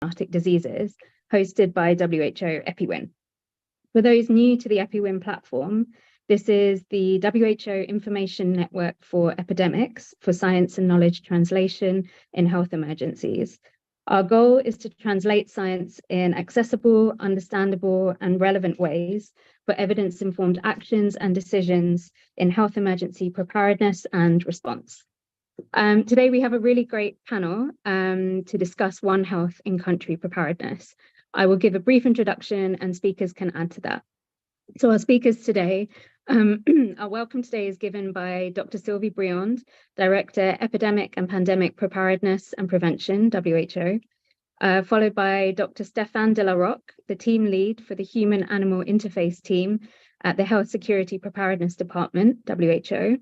zoonotic diseases, hosted by WHO EPI-WIN. For those new to the EPI-WIN platform, this is the WHO Information Network for Epidemics for Science and Knowledge Translation in Health Emergencies. Our goal is to translate science in accessible, understandable, and relevant ways for evidence-informed actions and decisions in health emergency preparedness and response. Today, we have a really great panel to discuss One Health in country preparedness. I will give a brief introduction and speakers can add to that. So our speakers today, our welcome today is given by Dr. Sylvie Briand, Director, Epidemic and Pandemic Preparedness and Prevention, WHO, followed by Dr. Stéphane Delarocque, the team lead for the Human-Animal Interface team at the Health Security Preparedness Department, WHO,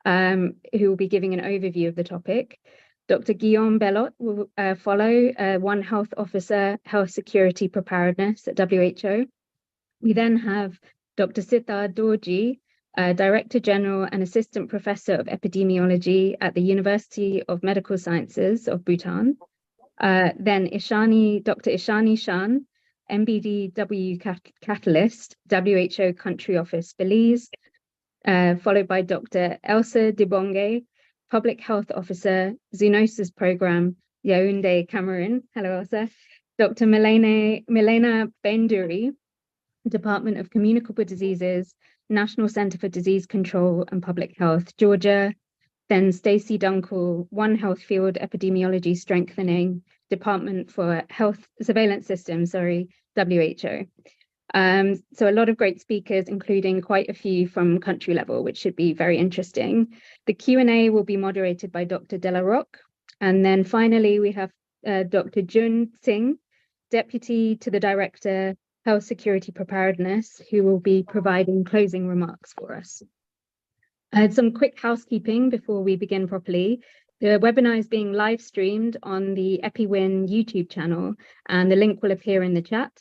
who will be giving an overview of the topic. Dr. Guillaume Bellotte will follow, One Health Officer, Health Security Preparedness at WHO. We then have Dr. Siddharth Dorji, Director General and Assistant Professor of Epidemiology at the University of Medical Sciences of Bhutan. Then Dr. Ishani Shan, MBDW Catalyst, WHO Country Office, Belize, followed by Dr. Elsa Dibonge, Public Health Officer, Zoonosis Program, Yaoundé, Cameroon. Hello, Elsa. Dr. Milena Benduri, Department of Communicable Diseases, National Center for Disease Control and Public Health, Georgia. Then Stacey Dunkel, One Health Field Epidemiology Strengthening, Department for Health Surveillance Systems, WHO. So a lot of great speakers, including quite a few from country level, which should be very interesting. The Q&A will be moderated by Dr. Delarocque. And then finally, we have Dr. Jun Singh, Deputy to the Director, Health Security Preparedness, who will be providing closing remarks for us. Some quick housekeeping before we begin properly. The webinar is being live streamed on the EPI-WIN YouTube channel, and the link will appear in the chat.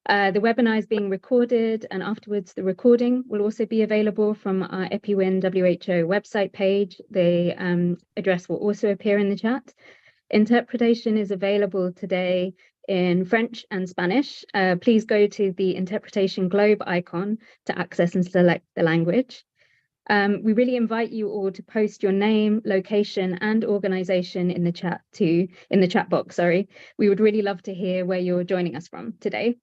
The webinar is being recorded, and afterwards the recording will also be available from our EPI-WIN WHO website page. The address will also appear in the chat. Interpretation is available today in French and Spanish. Please go to the interpretation globe icon to access and select the language. We really invite you all to post your name, location, and organization in the chat box. We would really love to hear where you're joining us from today.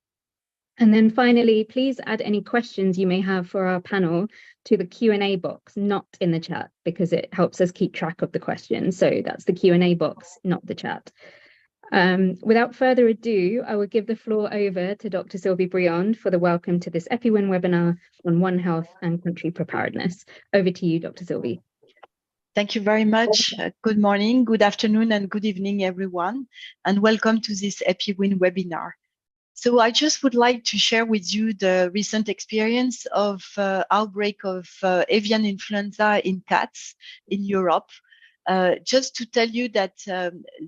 And then finally, please add any questions you may have for our panel to the Q&A box, not in the chat, because it helps us keep track of the questions. So that's the Q&A box, not the chat. Without further ado, I will give the floor over to Dr. Sylvie Briand for the welcome to this EPI-WIN webinar on One Health and country preparedness. Over to you, Dr. Sylvie. Thank you very much. Good morning, good afternoon, and good evening, everyone, and welcome to this EPI-WIN webinar. So I just would like to share with you the recent experience of outbreak of avian influenza in cats in Europe. Just to tell you that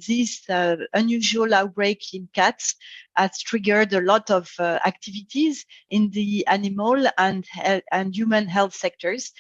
this unusual outbreak in cats has triggered a lot of activities in the animal and human health sectors,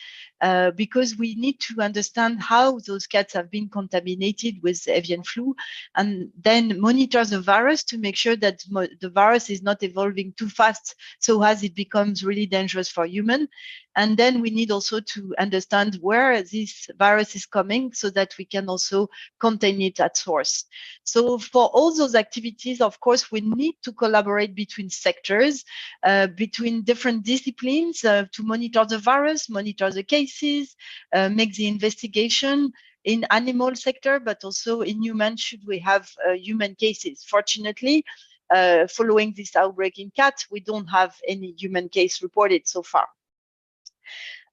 because we need to understand how those cats have been contaminated with avian flu, and then monitor the virus to make sure that the virus is not evolving too fast so as it becomes really dangerous for humans. And then we need also to understand where this virus is coming so that we can also contain it at source. So for all those activities, of course, we need to collaborate between sectors, between different disciplines to monitor the virus, monitor the cases, make the investigation in animal sector, but also in human, should we have human cases. Fortunately, following this outbreak in cats, we don't have any human case reported so far.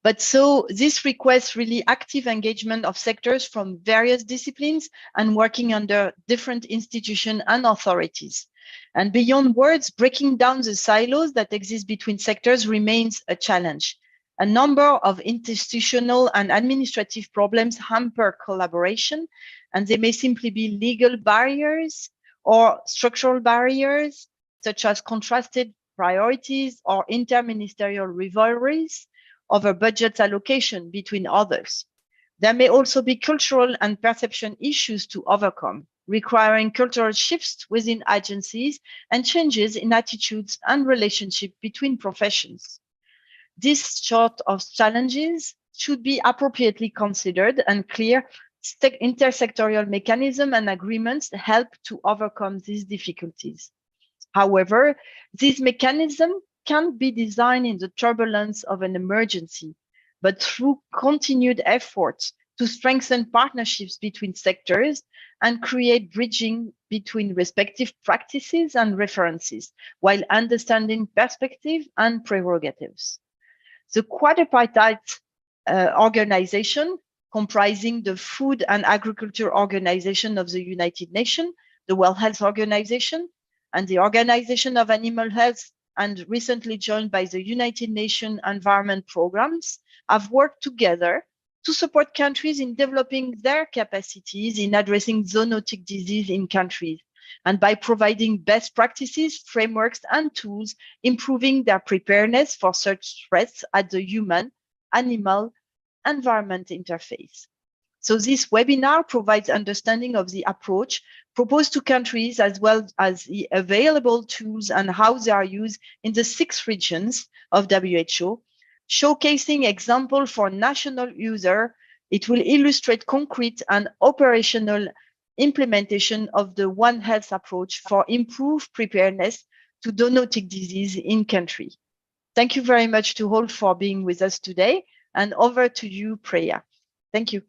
But so this requests really active engagement of sectors from various disciplines and working under different institutions and authorities. And beyond words, breaking down the silos that exist between sectors remains a challenge. A number of institutional and administrative problems hamper collaboration, and they may simply be legal barriers or structural barriers, such as contrasted priorities or interministerial rivalries over budget allocation between others. There may also be cultural and perception issues to overcome. requiring cultural shifts within agencies and changes in attitudes and relationship between professions. This sort of challenges should be appropriately considered, and clear intersectoral mechanisms and agreements help to overcome these difficulties. However, this mechanism can't be designed in the turbulence of an emergency, but through continued efforts to strengthen partnerships between sectors and create bridging between respective practices and references, while understanding perspective and prerogatives. The Tripartite organization, comprising the Food and Agriculture Organization of the United Nations, the World Health Organization, and the Organization of Animal Health, and recently joined by the United Nations Environment Programs, have worked together to support countries in developing their capacities in addressing zoonotic disease in countries, and by providing best practices, frameworks, and tools, improving their preparedness for such threats at the human-animal environment interface. So this webinar provides understanding of the approach proposed to countries, as well as the available tools and how they are used in the 6 regions of WHO, showcasing example for national user. It will illustrate concrete and operational implementation of the One Health approach for improved preparedness to zoonotic disease in country. Thank you very much to all for being with us today, and over to you, Priya. Thank you.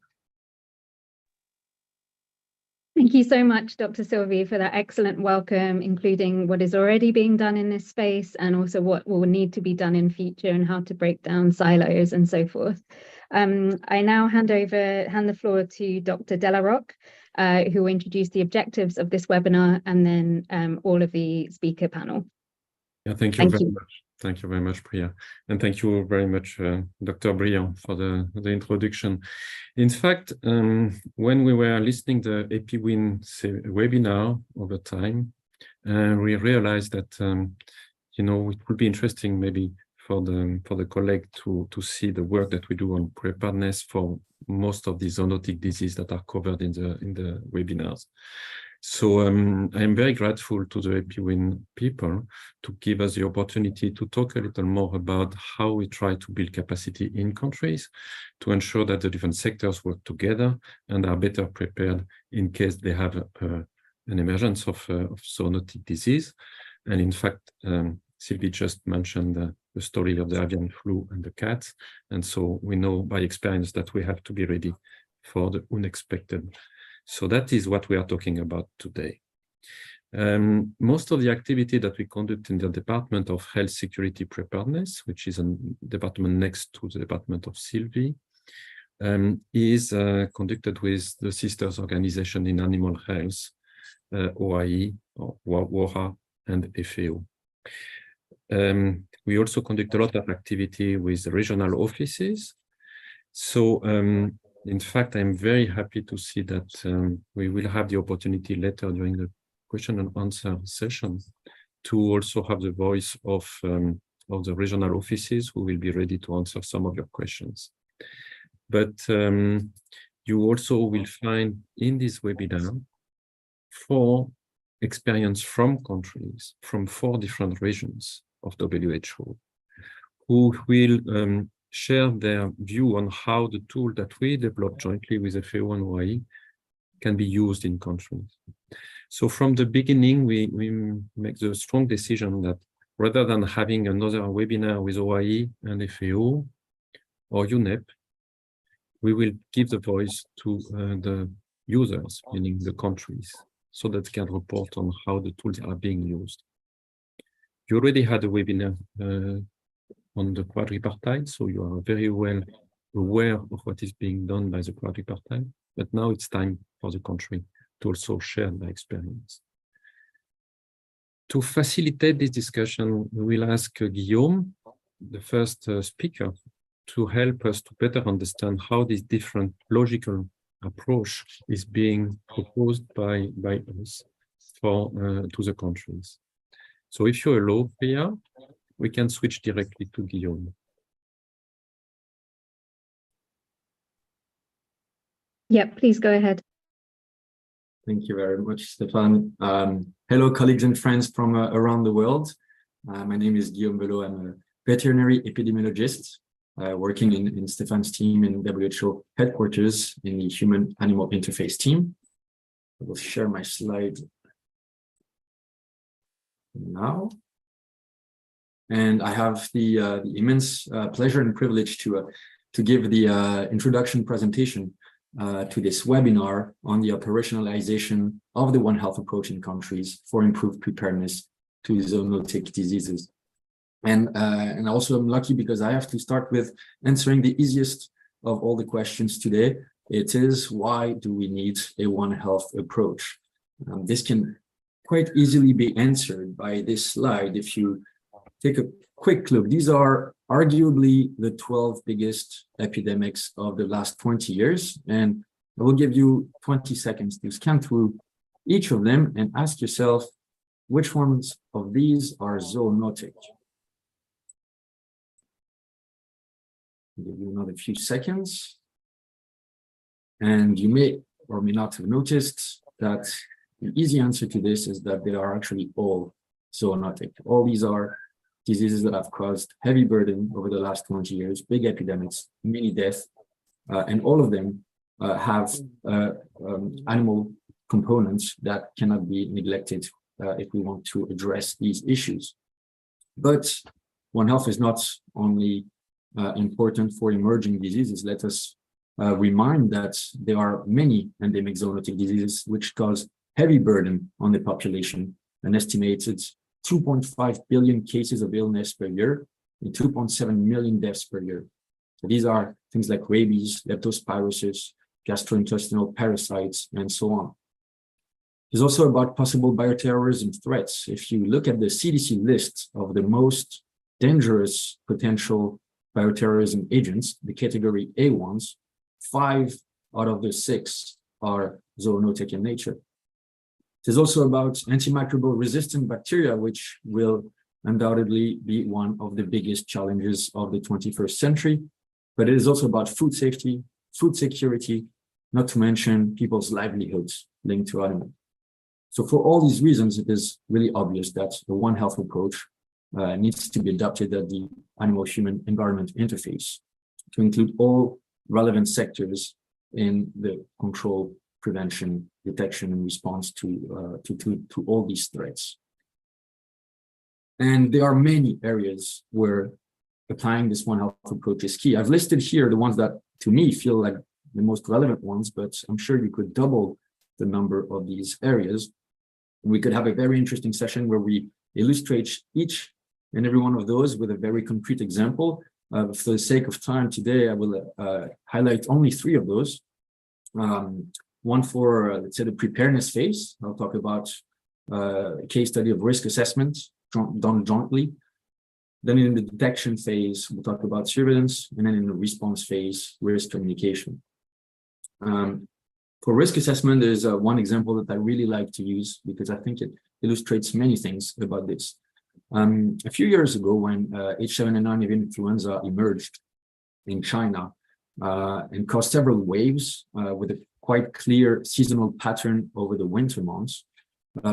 Thank you so much, Dr. Sylvie, for that excellent welcome, including what is already being done in this space and also what will need to be done in future and how to break down silos and so forth. I now hand the floor to Dr. Delarocque, who will introduce the objectives of this webinar and then all of the speaker panel. Yeah, thank you very much. Thank you very much, Priya. And thank you very much, Dr. Briand, for the introduction. In fact, when we were listening to the EPI-WIN webinar over time, we realized that, you know, it would be interesting maybe for the colleague to see the work that we do on preparedness for most of the zoonotic diseases that are covered in the webinars. So I am very grateful to the EPI-WIN people to give us the opportunity to talk a little more about how we try to build capacity in countries to ensure that the different sectors work together and are better prepared in case they have an emergence of zoonotic disease. And in fact, Sylvie just mentioned the story of the avian flu and the cats. And so we know by experience that we have to be ready for the unexpected. So that is what we are talking about today. Most of the activity that we conduct in the Department of Health Security Preparedness, which is a department next to the Department of Sylvie, is conducted with the sisters organization in animal health, OIE, or WOHA, and FAO. We also conduct a lot of activity with regional offices. So in fact, I'm very happy to see that we will have the opportunity later during the question and answer session to also have the voice of the regional offices who will be ready to answer some of your questions. But you also will find in this webinar 4 experience from countries, from 4 different regions of WHO, who will share their view on how the tool that we developed jointly with FAO and OIE can be used in countries. So from the beginning, we make the strong decision that rather than having another webinar with OIE and FAO or UNEP, we will give the voice to the users, meaning the countries, so that they can report on how the tools are being used. You already had a webinar on the Tripartite, so you are very well aware of what is being done by the Tripartite, but now it's time for the country to also share their experience. To facilitate this discussion, we will ask Guillaume, the first speaker, to help us to better understand how this different logical approach is being proposed by us for to the countries. So if you allow, Priya, we can switch directly to Guillaume. Yep, please go ahead. Thank you very much, Stefan. Hello, colleagues and friends from around the world. My name is Guillaume Belot. I'm a veterinary epidemiologist working in Stefan's team in WHO headquarters in the human-animal interface team. I will share my slide now. And I have the immense pleasure and privilege to give the introduction presentation to this webinar on the operationalization of the One Health approach in countries for improved preparedness to zoonotic diseases. And also I'm lucky because I have to start with answering the easiest of all the questions today. It is, why do we need a One Health approach? This can quite easily be answered by this slide. If you take a quick look, these are arguably the 12 biggest epidemics of the last 20 years. And I will give you 20 seconds to scan through each of them and ask yourself, which ones of these are zoonotic? I'll give you another few seconds. And you may or may not have noticed that the easy answer to this is that they are actually all zoonotic. All these are diseases that have caused heavy burden over the last 20 years, big epidemics, many deaths, and all of them have animal components that cannot be neglected if we want to address these issues. But One Health is not only important for emerging diseases. Let us remind that there are many endemic zoonotic diseases which cause heavy burden on the population, an estimated 2.5 billion cases of illness per year and 2.7 million deaths per year. So these are things like rabies, leptospirosis, gastrointestinal parasites, and so on. It's also about possible bioterrorism threats. If you look at the CDC list of the most dangerous potential bioterrorism agents, the category A ones, 5 out of the 6 are zoonotic in nature. It is also about antimicrobial resistant bacteria, which will undoubtedly be one of the biggest challenges of the 21st century. But it is also about food safety, food security, not to mention people's livelihoods linked to animals. So for all these reasons, it is really obvious that the One Health approach needs to be adopted at the animal-human environment interface to include all relevant sectors in the control, prevention, detection, and response to all these threats. And there are many areas where applying this One Health approach is key. I've listed here the ones that, to me, feel like the most relevant ones, but I'm sure you could double the number of these areas. And we could have a very interesting session where we illustrate each and every one of those with a very concrete example. For the sake of time today, I will highlight only 3 of those. One for, let's say, the preparedness phase. I'll talk about a case study of risk assessment done jointly. Then in the detection phase, we'll talk about surveillance. And then in the response phase, risk communication. For risk assessment, there's one example that I really like to use because I think it illustrates many things about this. A few years ago, when H7N9 influenza emerged in China and caused several waves with a quite clear seasonal pattern over the winter months,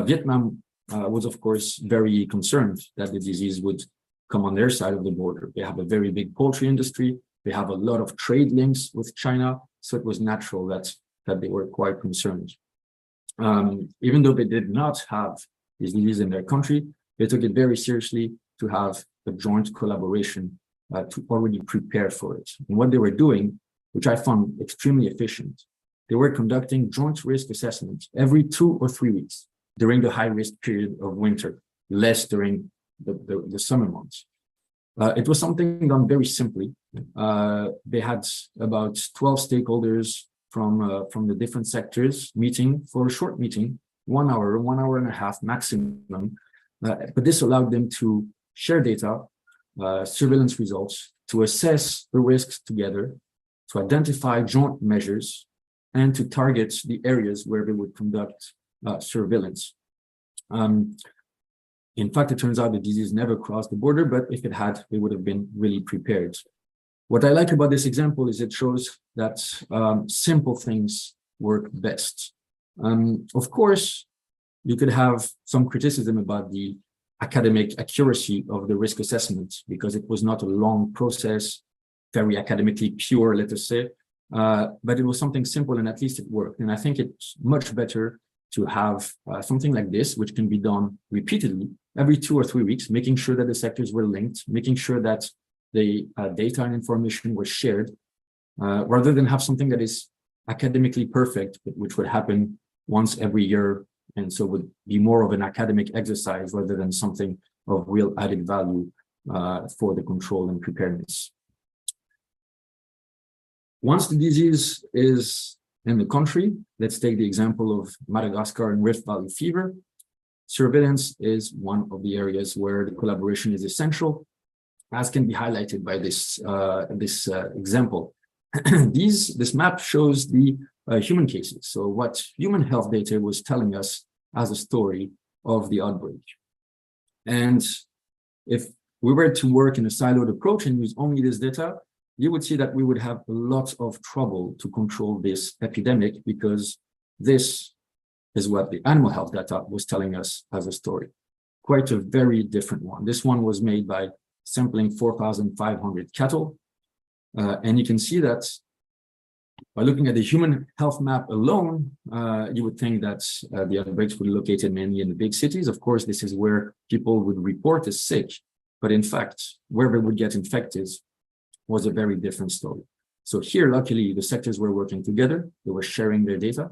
Vietnam was, of course, very concerned that the disease would come on their side of the border. They have a very big poultry industry. They have a lot of trade links with China. So it was natural that they were quite concerned. Even though they did not have this disease in their country, they took it very seriously to have a joint collaboration to already prepare for it. And what they were doing, which I found extremely efficient, they were conducting joint risk assessments every 2 or 3 weeks during the high-risk period of winter, less during the summer months. It was something done very simply. They had about 12 stakeholders from the different sectors meeting for a short meeting, 1 hour, 1 hour and a half maximum. But this allowed them to share data, surveillance results, to assess the risks together, to identify joint measures, and to target the areas where they would conduct surveillance. In fact, it turns out the disease never crossed the border, but if it had, they would have been really prepared. What I like about this example is it shows that simple things work best. Of course, you could have some criticism about the academic accuracy of the risk assessment because it was not a long process, very academically pure, let us say, but it was something simple and at least it worked. And I think it's much better to have something like this, which can be done repeatedly every 2 or 3 weeks, making sure that the sectors were linked, making sure that the data and information were shared, rather than have something that is academically perfect, but which would happen once every year, and so would be more of an academic exercise rather than something of real added value for the control and preparedness. Once the disease is in the country, let's take the example of Madagascar and Rift Valley fever. Surveillance is one of the areas where the collaboration is essential, as can be highlighted by this example. This map shows the human cases. So what human health data was telling us as a story of the outbreak. And if we were to work in a siloed approach and use only this data, you would see that we would have a lot of trouble to control this epidemic, because this is what the animal health data was telling us as a story. Quite a very different one. This one was made by sampling 4,500 cattle. And you can see that by looking at the human health map alone, you would think that the outbreaks would be located mainly in the big cities. Of course, this is where people would report as sick, but in fact, where they would get infected was a very different story. So here, luckily, the sectors were working together. They were sharing their data.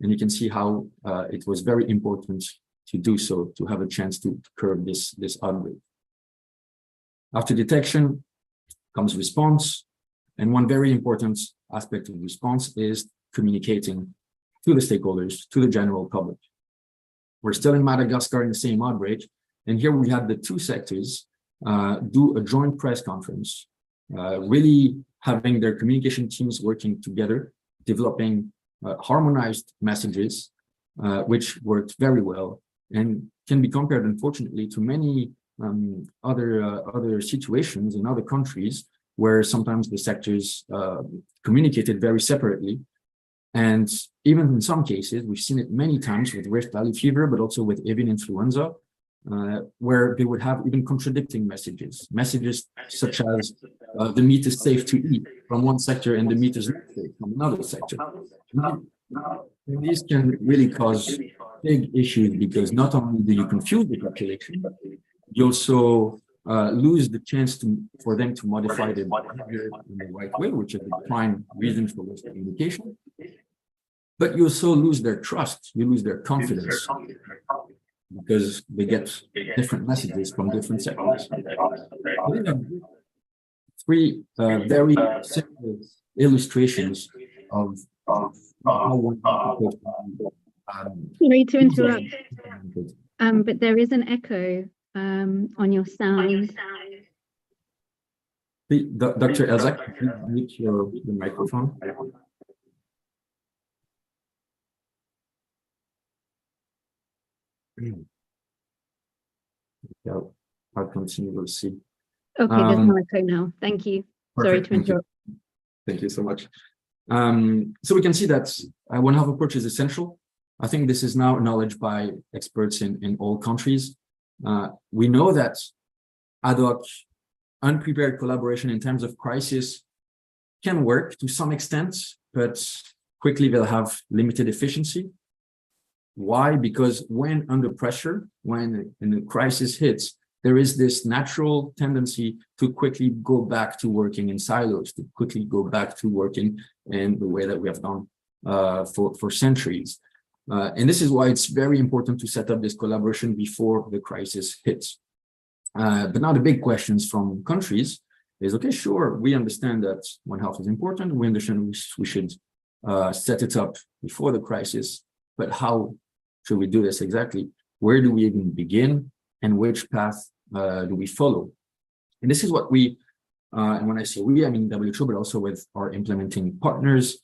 And you can see how it was very important to do so, to have a chance to curb this outbreak. After detection comes response. And one very important aspect of response is communicating to the stakeholders, to the general public. We're still in Madagascar in the same outbreak. And here we had the two sectors do a joint press conference, really having their communication teams working together, developing harmonized messages, which worked very well and can be compared, unfortunately, to many other situations in other countries where sometimes the sectors communicated very separately. And even in some cases, we've seen it many times with Rift Valley fever, but also with avian influenza, where they would have even contradicting messages such as the meat is safe to eat from one sector and the meat is not safe from another sector. And these can really cause big issues, because not only do you confuse the population, you also lose the chance for them to modify their behavior in the right way, which is the prime reason for this communication. But you also lose their trust, you lose their confidence, because they get different messages from different sectors. Three very simple illustrations of how one sorry to interrupt, but there is an echo on your sound. Dr. Elzak, please mute your microphone. I'll continue, we'll see. Okay, there's no echo now. Thank you. Sorry to interrupt. Thank you so much. So we can see that One Health approach is essential. I think this is now acknowledged by experts in all countries. We know that ad hoc, unprepared collaboration in times of crisis can work to some extent, but quickly they'll have limited efficiency. Why? Because when under pressure, when a crisis hits, there is this natural tendency to quickly go back to working in silos, to quickly go back to working in the way that we have done for centuries. And this is why it's very important to set up this collaboration before the crisis hits. But now the big questions from countries is, okay, sure, we understand that One Health is important. We understand we should set it up before the crisis, but how should we do this exactly? Where do we even begin? And which path do we follow? And this is what we, and when I say we, I mean WHO, but also with our implementing partners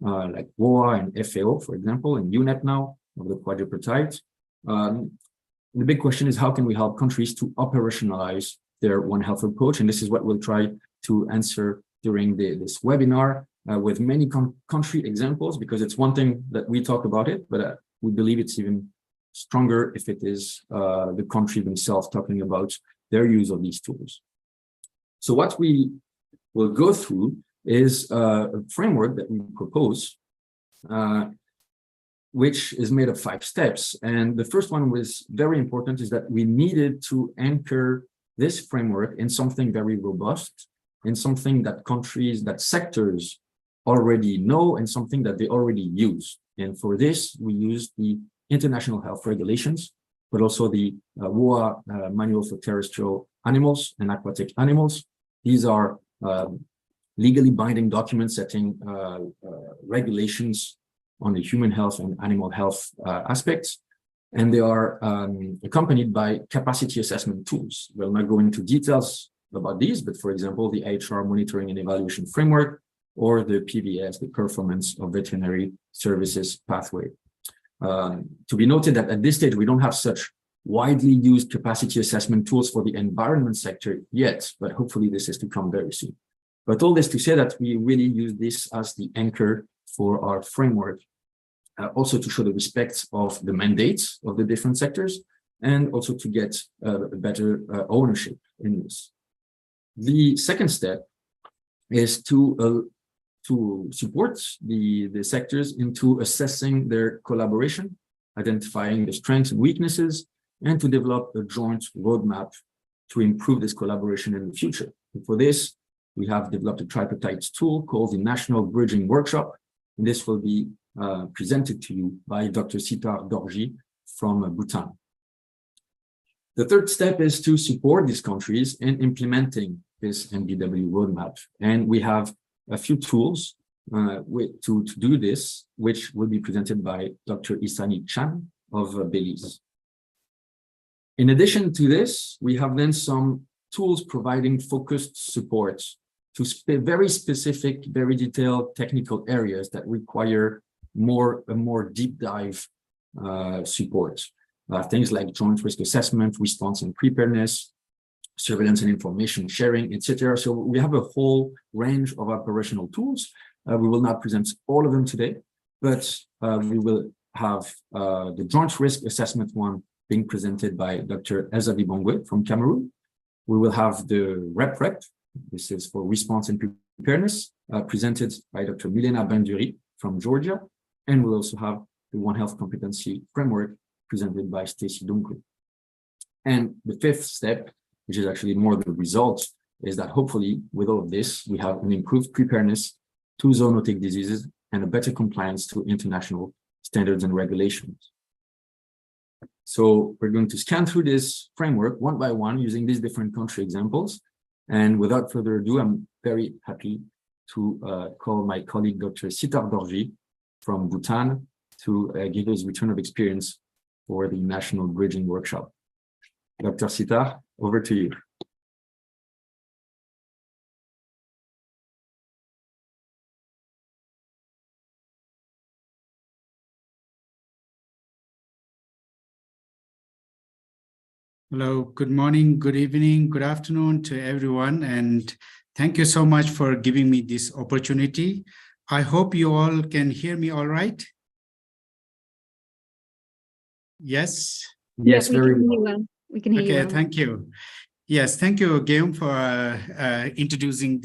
like WOA and FAO, for example, and UNEP now of the Tripartite. The big question is, how can we help countries to operationalize their One Health approach? And this is what we'll try to answer during this webinar. with many country examples, because it's one thing that we talk about it, but we believe it's even stronger if it is the country themselves talking about their use of these tools. So what we will go through is a framework that we propose, which is made of 5 steps. And the first one was very important, is that we needed to anchor this framework in something very robust, in something that countries, that sectors already know, and something that they already use. And for this, we used the international health regulations, but also the WOA Manual for Terrestrial Animals and Aquatic Animals. These are legally binding documents setting regulations on the human health and animal health aspects. And they are accompanied by capacity assessment tools. We'll not go into details about these, but for example, the HR monitoring and evaluation framework, or the PVS, the performance of veterinary services pathway. To be noted that at this stage, we don't have such widely used capacity assessment tools for the environment sector yet, but hopefully this is to come very soon. But all this to say that we really use this as the anchor for our framework, also to show the respect of the mandates of the different sectors, and also to get a better ownership in this. The second step is to support the sectors into assessing their collaboration, identifying the strengths and weaknesses, and to develop a joint roadmap to improve this collaboration in the future. And for this, we have developed a tripartite tool called the National Bridging Workshop, and this will be presented to you by Dr. Sitar Dorji from Bhutan. The third step is to support these countries in implementing this NBW roadmap. And we have a few tools to do this, which will be presented by Dr. Isani Chan of Belize. In addition to this, we have then some tools providing focused support to very specific, very detailed technical areas that require a more deep dive support. Things like joint risk assessment, response and preparedness, surveillance and information sharing, etc. So we have a whole range of operational tools. We will not present all of them today, but we will have the joint risk assessment one being presented by Dr. Ezabi Bongwe from Cameroon. We will have the REP-REP, this is for response and preparedness, presented by Dr. Milena Banduri from Georgia. And we'll also have the One Health competency framework presented by Stacy Dunkley. And the fifth step, which is actually more the result, is that hopefully with all of this, we have an improved preparedness to zoonotic diseases and a better compliance to international standards and regulations. So we're going to scan through this framework one by one using these different country examples. And without further ado, I'm very happy to call my colleague, Dr. Sitar Dorji from Bhutan, to give his return of experience for the National Bridging Workshop. Dr. Sitar, over to you. Hello, good morning, good evening, good afternoon to everyone, and thank you so much for giving me this opportunity. I hope you all can hear me all right. Yes? Yes, very well. We can hear you well. Okay, thank you. Yes, thank you, Guillaume, for introducing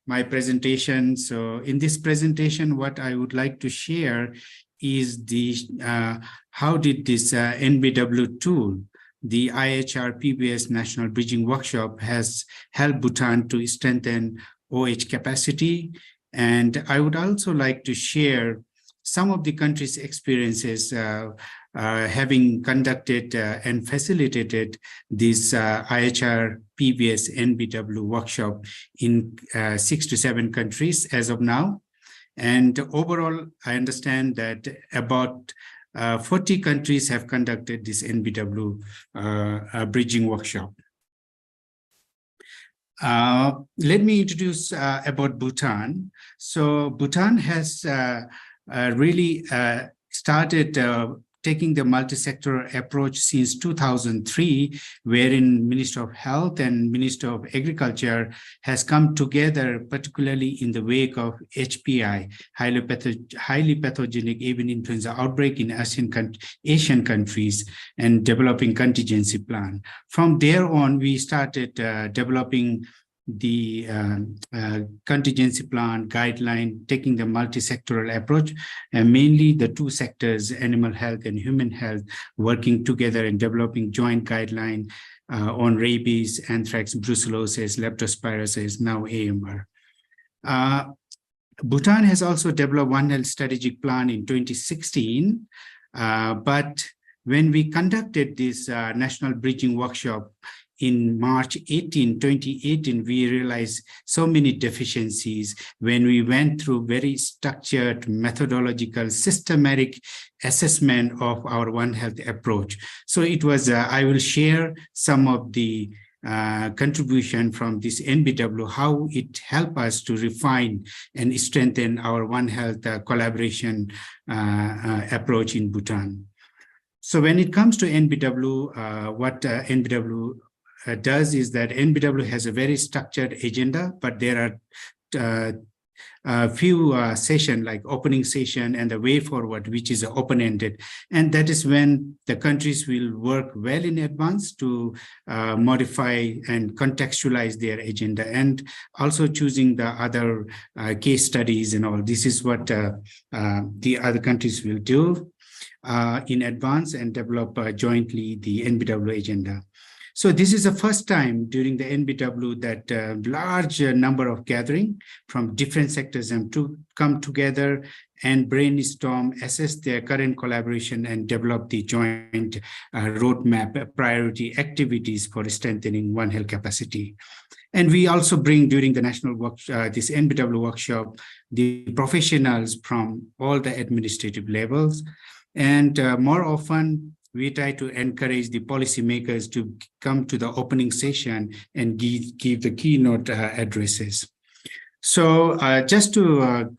my presentation. So in this presentation, what I would like to share is how did this NBW tool, the IHR PBS National Bridging Workshop, has helped Bhutan to strengthen OH capacity. And I would also like to share some of the country's experiences having conducted and facilitated this IHR PBS NBW workshop in 6 to 7 countries as of now. And overall, I understand that about 40 countries have conducted this NBW bridging workshop. Let me introduce about Bhutan. So Bhutan has really started taking the multisectoral approach since 2003, wherein Minister of Health and Minister of Agriculture has come together, particularly in the wake of HPI, highly pathogenic avian influenza outbreak in Asian countries, and developing contingency plan. From there on, we started developing the contingency plan guideline, taking the multisectoral approach, and mainly the two sectors, animal health and human health, working together and developing joint guideline on rabies, anthrax, brucellosis, leptospirosis, now AMR. Bhutan has also developed One Health strategic plan in 2016, but when we conducted this national bridging workshop in March 2018, we realized so many deficiencies when we went through very structured, methodological, systematic assessment of our One Health approach. So it was, I will share some of the contribution from this NBW, how it helped us to refine and strengthen our One Health collaboration approach in Bhutan. So when it comes to NBW, what NBW does is that NBW has a very structured agenda, but there are a few sessions like opening session and the way forward, which is open-ended. And that is when the countries will work well in advance to modify and contextualize their agenda, and also choosing the other case studies and all. This is what the other countries will do in advance and develop jointly the NBW agenda. So this is the first time during the NBW that large number of gathering from different sectors and to come together and brainstorm, assess their current collaboration, and develop the joint roadmap priority activities for strengthening One Health capacity. And we also bring during the national work, this NBW workshop, the professionals from all the administrative levels. And more often, we try to encourage the policymakers to come to the opening session and give the keynote addresses. So just to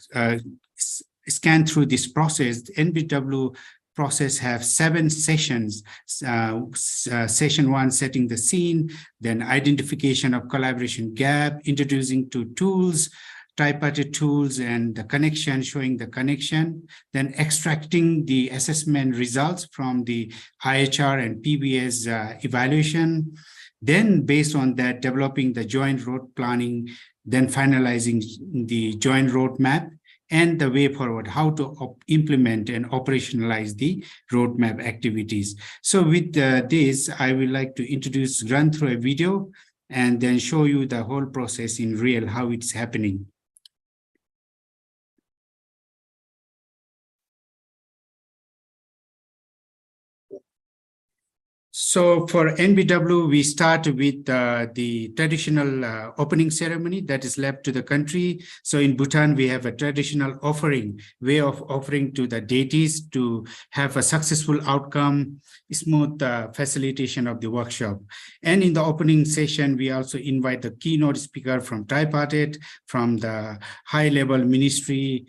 scan through this process, the NBW process have 7 sessions. Session 1, setting the scene, then identification of collaboration gap, introducing to tools, tripartite tools and the connection, showing the connection, then extracting the assessment results from the IHR and PBS evaluation, then based on that, developing the joint road planning, then finalizing the joint roadmap and the way forward, how to implement and operationalize the roadmap activities. So with this, I would like to run through a video and then show you the whole process in real, how it's happening. So for NBW, we start with the traditional opening ceremony that is left to the country. So in Bhutan, we have a traditional way of offering to the deities to have a successful outcome, smooth facilitation of the workshop. And in the opening session, we also invite the keynote speaker from Tripartite, from the high-level ministry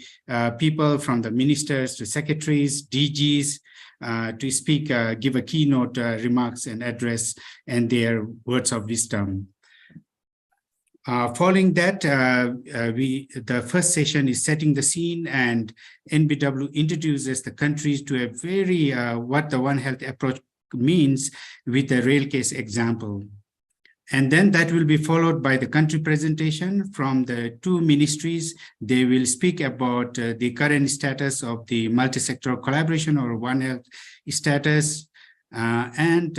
people, from the ministers to secretaries, DGs, to speak, give a keynote remarks and address and their words of wisdom. Following that, the first session is setting the scene, and NBW introduces the countries to a very what the One Health approach means with a real case example. And then that will be followed by the country presentation from the 2 ministries. They will speak about the current status of the multisectoral collaboration or One Health status. Then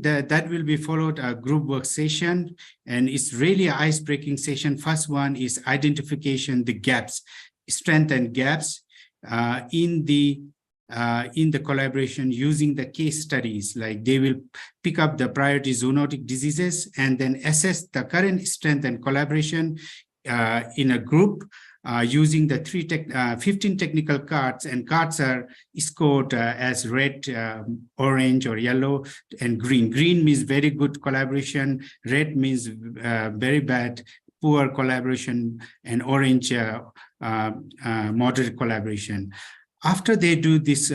that will be followed a group work session. And it's really an ice-breaking session. First one is identification, the gaps, strength and gaps in the collaboration using the case studies. Like they will pick up the priority zoonotic diseases and then assess the current strength and collaboration in a group using the 15 technical cards, and cards are scored as red, orange or yellow, and green. Green means very good collaboration, red means very bad, poor collaboration, and orange moderate collaboration. after they do this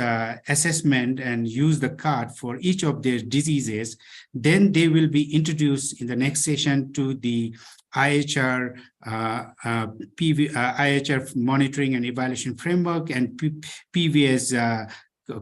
assessment and use the card for each of their diseases, then they will be introduced in the next session to the IHR IHR monitoring and evaluation framework and PVS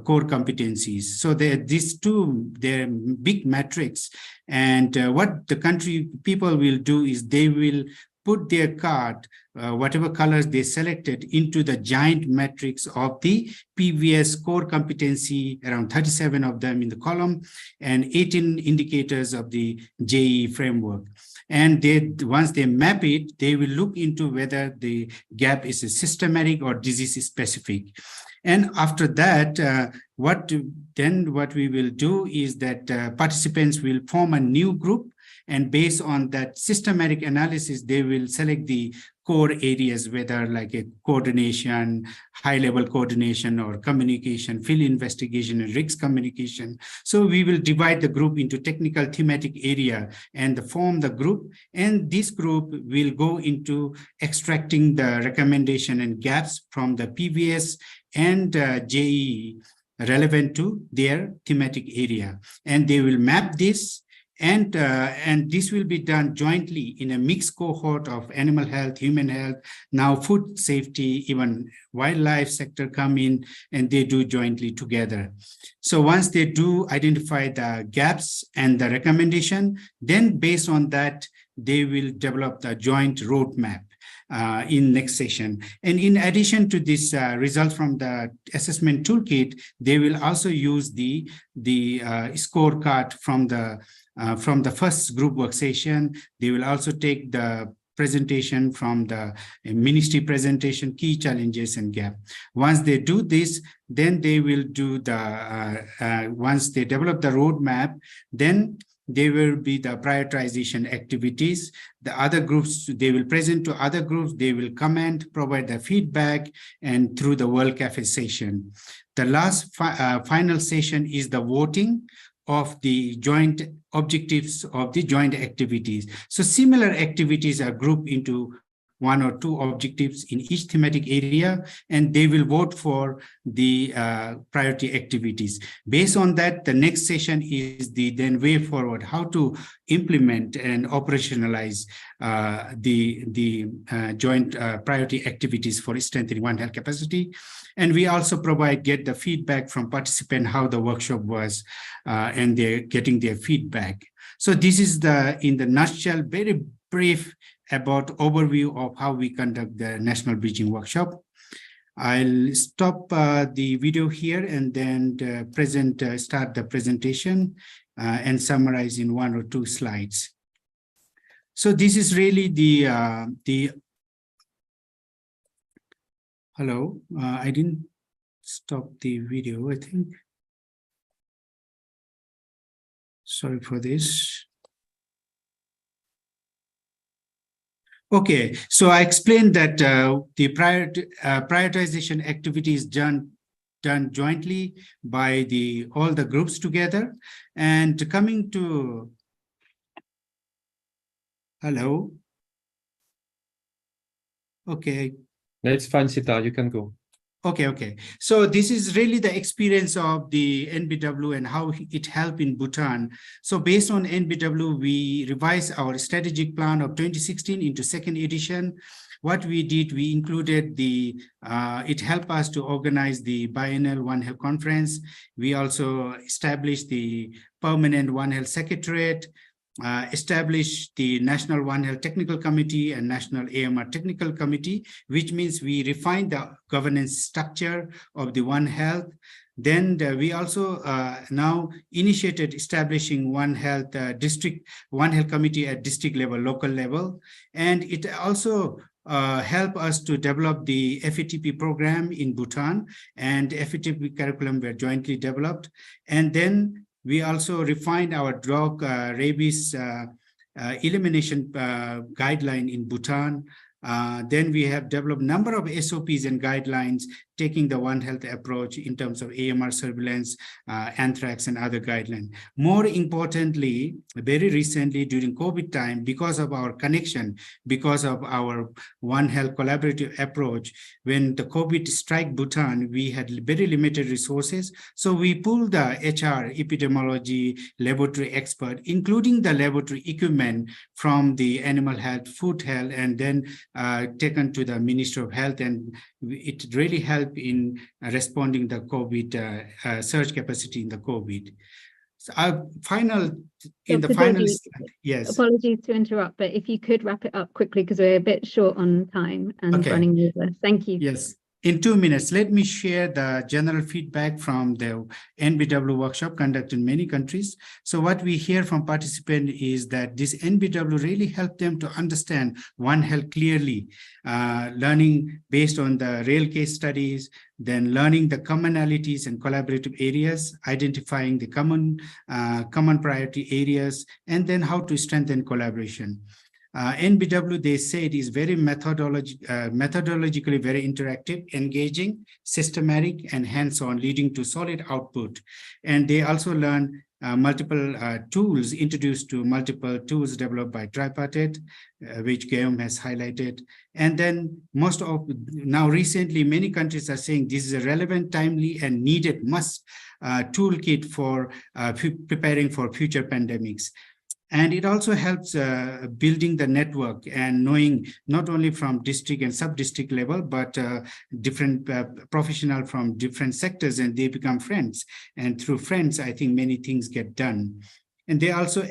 core competencies. So these two, they're big metrics. And what the country people will do is they will put their card, whatever colors they selected, into the giant metrics of the PVS core competency, around 37 of them in the column, and 18 indicators of the JE framework. And once they map it, they will look into whether the gap is systematic or disease specific. And after that, what we will do is that participants will form a new group, and based on that systematic analysis, they will select the core areas, whether like a coordination, high-level coordination, or communication, field investigation, and risk communication. So we will divide the group into technical thematic area and form the group. And this group will go into extracting the recommendation and gaps from the PVS and JE relevant to their thematic area. And they will map this. And this will be done jointly in a mixed cohort of animal health, human health, now food safety, even wildlife sector come in, and they do jointly together. So once they do identify the gaps and the recommendation, then based on that, they will develop the joint roadmap in next session. And in addition to this result from the assessment toolkit, they will also use the scorecard from the first group work session. They will also take the presentation from the ministry presentation, key challenges and gap. Once they do this, then they will do the, once they develop the roadmap, then there will be the prioritization activities. The other groups, they will present to other groups, they will comment, provide the feedback, and through the World Cafe session. The last final session is the voting of the joint objectives of the joint activities. So similar activities are grouped into one or two objectives in each thematic area, and they will vote for the priority activities. Based on that, the next session is the then way forward, how to implement and operationalize the joint priority activities for strengthening One Health capacity. And we also get the feedback from participants, how the workshop was, and they're getting their feedback. So this is in the nutshell, very brief about overview of how we conduct the National Bridging Workshop. I'll stop the video here and then start the presentation and summarize in one or two slides. So this is really hello, I didn't stop the video, I think. Sorry for this. Okay, so I explained that the prioritization activity is done jointly by all the groups together. And coming to, hello. Okay. It's fine, Sita, you can go. Okay. So this is really the experience of the NBW and how it helped in Bhutan. So based on NBW, we revised our strategic plan of 2016 into second edition. What we did, we included it helped us to organize the biennial One Health conference. We also established the permanent One Health secretariat, established the National One Health Technical Committee and National AMR Technical Committee, which means we refined the governance structure of the One Health. Then we also now initiated establishing One Health One Health Committee at district level, local level. And it also helped us to develop the FATP program in Bhutan, and FATP curriculum were jointly developed. And then we also refined our drug rabies elimination guideline in Bhutan. Then we have developed a number of SOPs and guidelines taking the One Health approach in terms of AMR surveillance, anthrax, and other guidelines. More importantly, very recently during COVID time, because of our connection, because of our One Health collaborative approach, when the COVID struck Bhutan, we had very limited resources. So we pulled the HR, epidemiology, laboratory expert, including the laboratory equipment from the animal health, food health, and then taken to the Ministry of Health, and it really helped in responding the COVID surge capacity in the COVID. So yes. Apologies to interrupt, but if you could wrap it up quickly because we're a bit short on time and running over. Thank you. Yes. In 2 minutes, let me share the general feedback from the NBW workshop conducted in many countries. So what we hear from participants is that this NBW really helped them to understand One Health clearly, learning based on the real case studies, then learning the commonalities and collaborative areas, identifying the common priority areas, and then how to strengthen collaboration. NBW, they said, is very methodologically very interactive, engaging, systematic, and hands-on, leading to solid output. And they also learned multiple tools, introduced to multiple tools developed by Tripartite, which Guillaume has highlighted. And then now recently, many countries are saying this is a relevant, timely, and needed must toolkit for preparing for future pandemics. And it also helps building the network and knowing not only from district and sub-district level, but different professionals from different sectors, and they become friends. And through friends, I think many things get done. And they also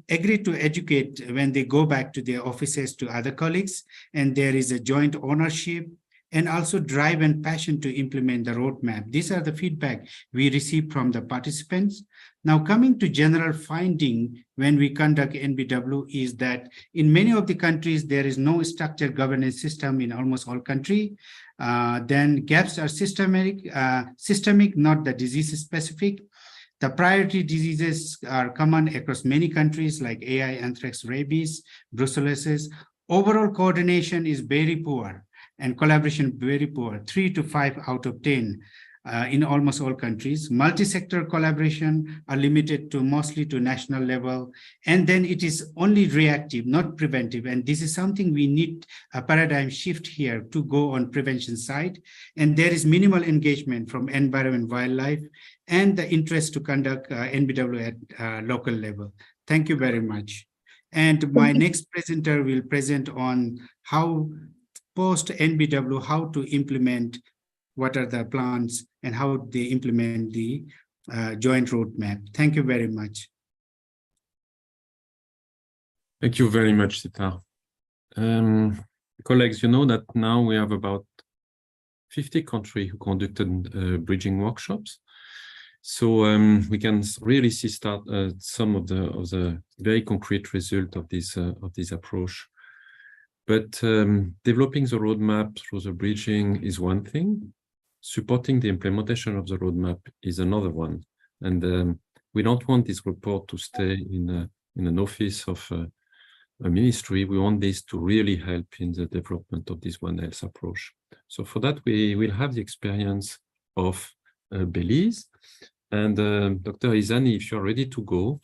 agree to educate when they go back to their offices to other colleagues, and there is a joint ownership, and also drive and passion to implement the roadmap. These are the feedback we received from the participants. Now, coming to general finding when we conduct NBW is that in many of the countries, there is no structured governance system in almost all countries. Then gaps are systemic, not the disease specific. The priority diseases are common across many countries like AI, anthrax, rabies, brucellosis. Overall coordination is very poor, and collaboration very poor, 3 to 5 out of 10 in almost all countries. Multisectoral collaboration are limited to mostly to national level, and then it is only reactive, not preventive. And this is something we need a paradigm shift here to go on prevention side. And there is minimal engagement from environment, wildlife, and the interest to conduct NBW at local level. Thank you very much. And my next presenter will present on how post NBW, how to implement, what are the plans, and how they implement the joint roadmap. Thank you very much. Thank you very much, Sita. Colleagues, you know that now we have about 50 countries who conducted bridging workshops. So we can really see some of the very concrete result of this approach. But developing the roadmap through the bridging is one thing. Supporting the implementation of the roadmap is another one. And we don't want this report to stay in an office of a ministry. We want this to really help in the development of this One Health approach. So for that, we will have the experience of Belize. And Dr. Izani, if you're ready to go,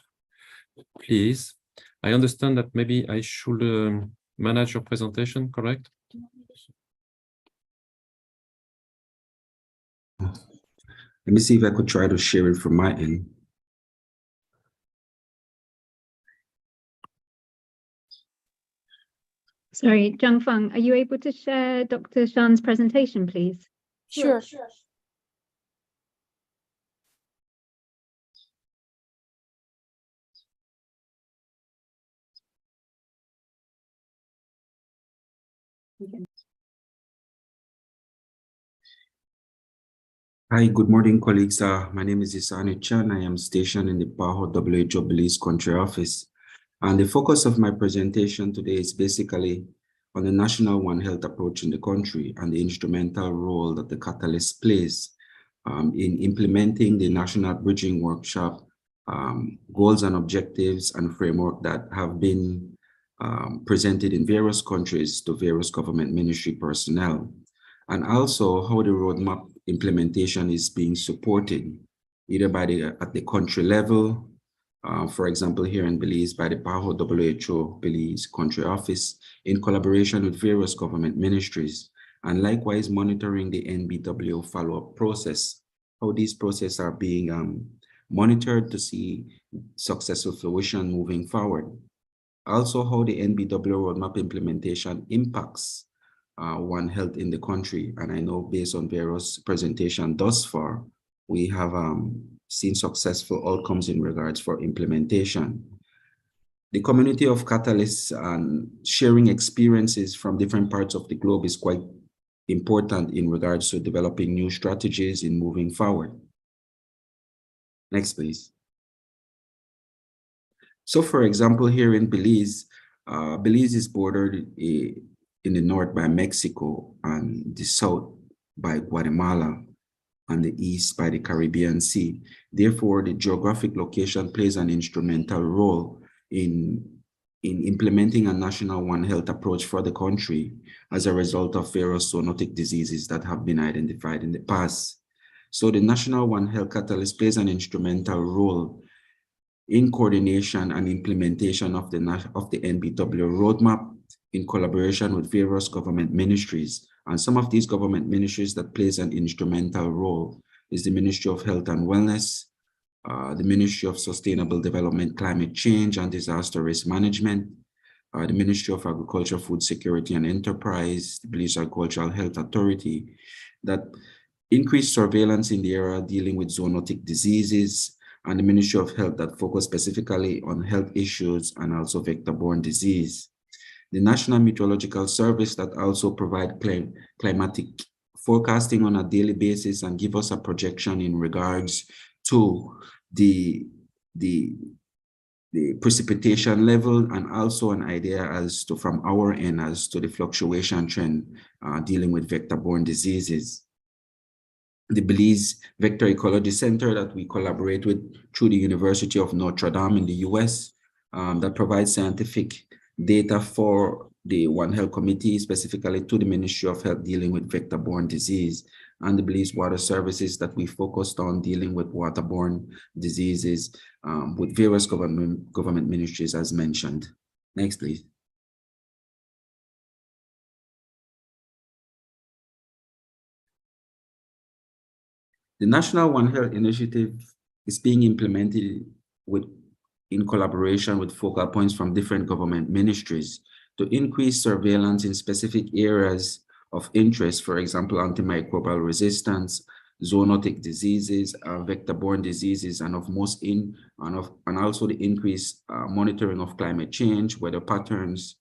please. I understand that maybe I should manage your presentation, correct? Let me see if I could try to share it from my end. Sorry, Zhang Feng, are you able to share Dr. Shan's presentation, please? Sure. Hi, good morning, colleagues. My name is Isani Chan. I am stationed in the PAHO WHO Belize country office. And the focus of my presentation today is basically on the national One Health approach in the country and the instrumental role that the Catalyst plays in implementing the national bridging workshop goals and objectives and framework that have been presented in various countries to various government ministry personnel, and also how the roadmap implementation is being supported either by at the country level, for example, here in Belize by the PAHO WHO Belize Country Office in collaboration with various government ministries, and likewise monitoring the NBWO follow-up process, how these processes are being monitored to see successful fruition moving forward. Also, how the NBWO roadmap implementation impacts One Health in the country. And I know based on various presentations thus far, we have seen successful outcomes in regards for implementation. The community of catalysts and sharing experiences from different parts of the globe is quite important in regards to developing new strategies in moving forward. Next, please. So, for example, here in Belize, Belize is bordered in the north by Mexico and the south by Guatemala and the east by the Caribbean Sea. Therefore, the geographic location plays an instrumental role in implementing a national One Health approach for the country as a result of various zoonotic diseases that have been identified in the past. So the National One Health Catalyst plays an instrumental role in coordination and implementation of the NBW roadmap in collaboration with various government ministries. And some of these government ministries that plays an instrumental role is the Ministry of Health and Wellness, the Ministry of Sustainable Development, Climate Change and Disaster Risk Management, the Ministry of Agriculture, Food Security and Enterprise, the Belize Agricultural Health Authority, that increased surveillance in the area dealing with zoonotic diseases, and the Ministry of Health that focus specifically on health issues and also vector-borne disease. The National Meteorological Service that also provide climatic forecasting on a daily basis and give us a projection in regards to the precipitation level, and also an idea as to from our end as to the fluctuation trend dealing with vector-borne diseases. The Belize Vector Ecology Center that we collaborate with through the University of Notre Dame in the US that provides scientific data for the One Health Committee, specifically to the Ministry of Health dealing with vector-borne disease, and the Belize Water Services that we focused on dealing with waterborne diseases with various government ministries as mentioned. Next, please. The National One Health Initiative is being implemented in collaboration with focal points from different government ministries to increase surveillance in specific areas of interest, for example, antimicrobial resistance, zoonotic diseases, vector-borne diseases, and also the increased monitoring of climate change, weather patterns,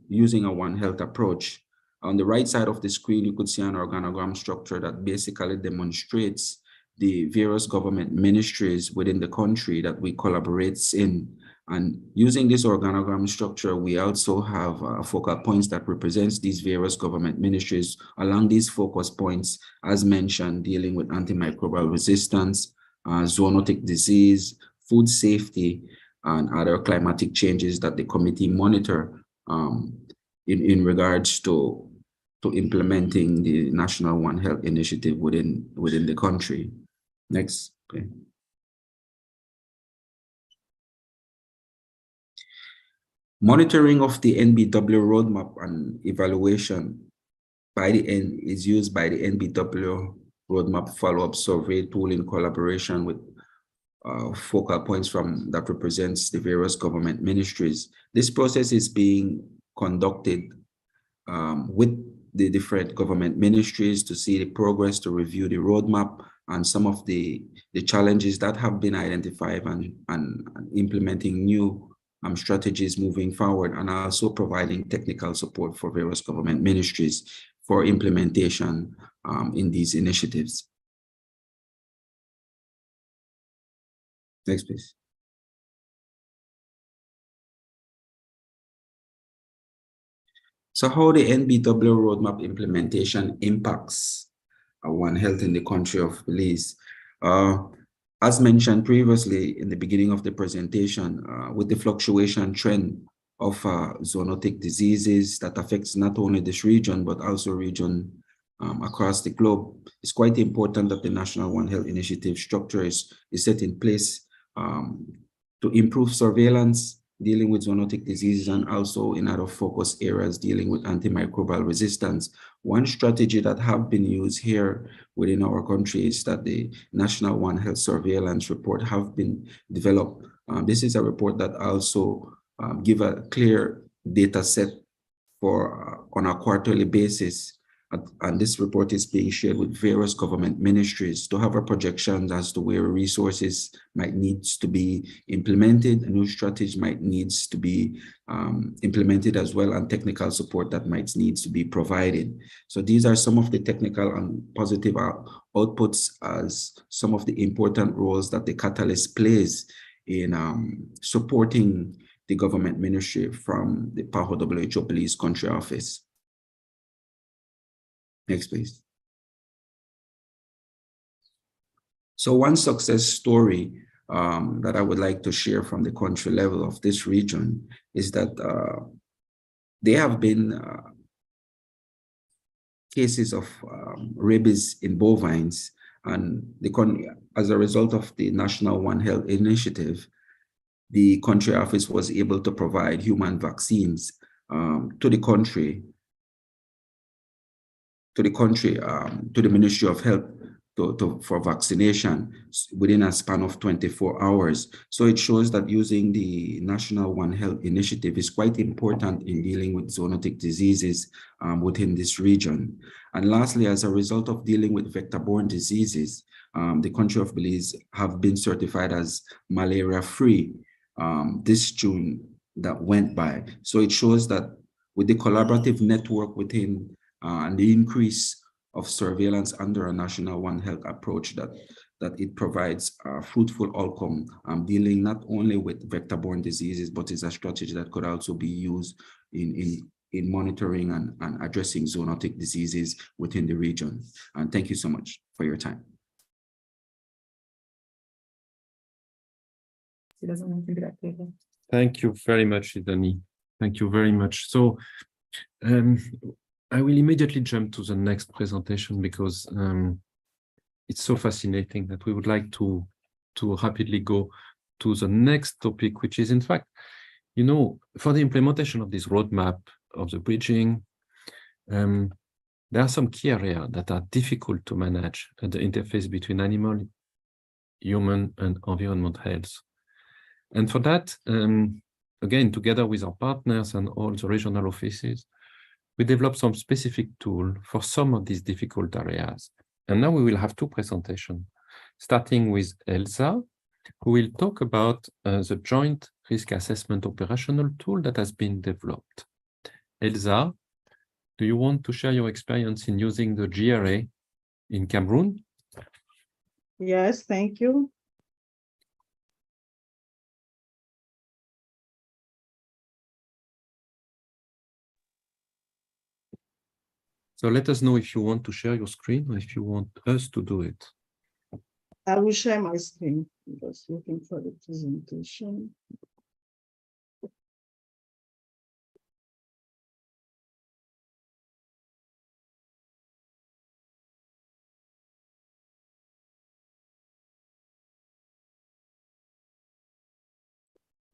using a One Health approach. On the right side of the screen, you could see an organogram structure that basically demonstrates the various government ministries within the country that we collaborate in. And using this organogram structure, we also have focal points that represents these various government ministries along these focus points, as mentioned, dealing with antimicrobial resistance, zoonotic disease, food safety, and other climatic changes that the committee monitor in regards to implementing the National One Health Initiative within the country. Next. Okay. Monitoring of the NBW roadmap and evaluation by the end is used by the NBW roadmap follow-up survey tool in collaboration with focal points that represents the various government ministries. This process is being conducted with the different government ministries to see the progress, to review the roadmap and some of the challenges that have been identified and implementing new strategies moving forward, and also providing technical support for various government ministries for implementation in these initiatives. Next, please. So how the NBW roadmap implementation impacts One Health in the country of Belize. As mentioned previously in the beginning of the presentation, with the fluctuation trend of zoonotic diseases that affects not only this region, but also region across the globe. It's quite important that the National One Health Initiative structure is set in place to improve surveillance, dealing with zoonotic diseases, and also in other focus areas dealing with antimicrobial resistance. One strategy that have been used here within our country is that the National One Health Surveillance Report have been developed. This is a report that also give a clear data set for on a quarterly basis. And this report is being shared with various government ministries to have a projection as to where resources might need to be implemented, a new strategy might needs to be implemented as well, and technical support that might needs to be provided. So these are some of the technical and positive outputs as some of the important roles that the Catalyst plays in supporting the government ministry from the PAHO WHO Belize Country Office. Next, please. So one success story that I would like to share from the country level of this region is that there have been cases of rabies in bovines, and as a result of the National One Health Initiative, the country office was able to provide human vaccines to the Ministry of Health for vaccination within a span of 24 hours. So it shows that using the National One Health Initiative is quite important in dealing with zoonotic diseases within this region. And lastly, as a result of dealing with vector-borne diseases, the country of Belize have been certified as malaria-free this June that went by. So it shows that with the collaborative network within and the increase of surveillance under a National One Health approach, that it provides a fruitful outcome dealing not only with vector-borne diseases, but is a strategy that could also be used in monitoring and addressing zoonotic diseases within the region. And thank you so much for your time. Thank you very much, Idani. Thank you very much. So I will immediately jump to the next presentation because it's so fascinating that we would like to rapidly go to the next topic, which is, in fact, you know, for the implementation of this roadmap of the bridging, there are some key areas that are difficult to manage at the interface between animal, human, and environment health. And for that, again, together with our partners and all the regional offices, we developed some specific tool for some of these difficult areas. And now we will have two presentations, starting with Elsa, who will talk about the joint risk assessment operational tool that has been developed. Elsa, do you want to share your experience in using the GRA in Cameroon? Yes, thank you. So let us know if you want to share your screen or if you want us to do it. I will share my screen. I'm just looking for the presentation.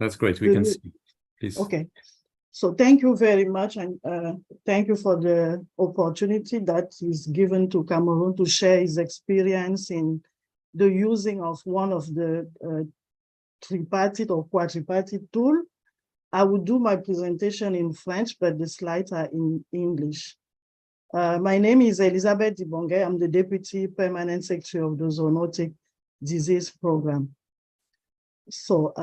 That's great. We can see. Please. Okay. So thank you very much, and thank you for the opportunity that is given to Cameroon to share his experience in the using of one of the tripartite or quadripartite tool. I will do my presentation in French, but the slides are in English. My name is Elizabeth Dibonge. I'm the Deputy Permanent Secretary of the Zoonotic Disease Program. So,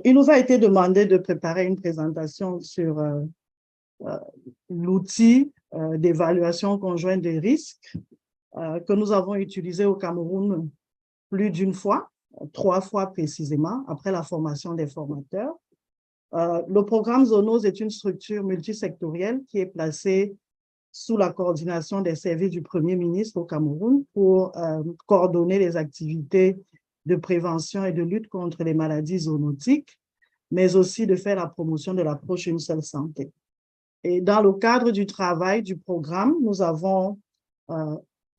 il nous a été demandé de préparer une présentation sur l'outil d'évaluation conjointe des risques que nous avons utilisé au Cameroun plus d'une fois, 3 fois précisément, après la formation des formateurs. Le programme Zoonose est une structure multisectorielle qui est placée sous la coordination des services du Premier ministre au Cameroun pour coordonner les activités de prévention et de lutte contre les maladies zoonotiques. mais aussi de faire la promotion de l'approche Une seule santé. Et dans le cadre du travail du programme, nous avons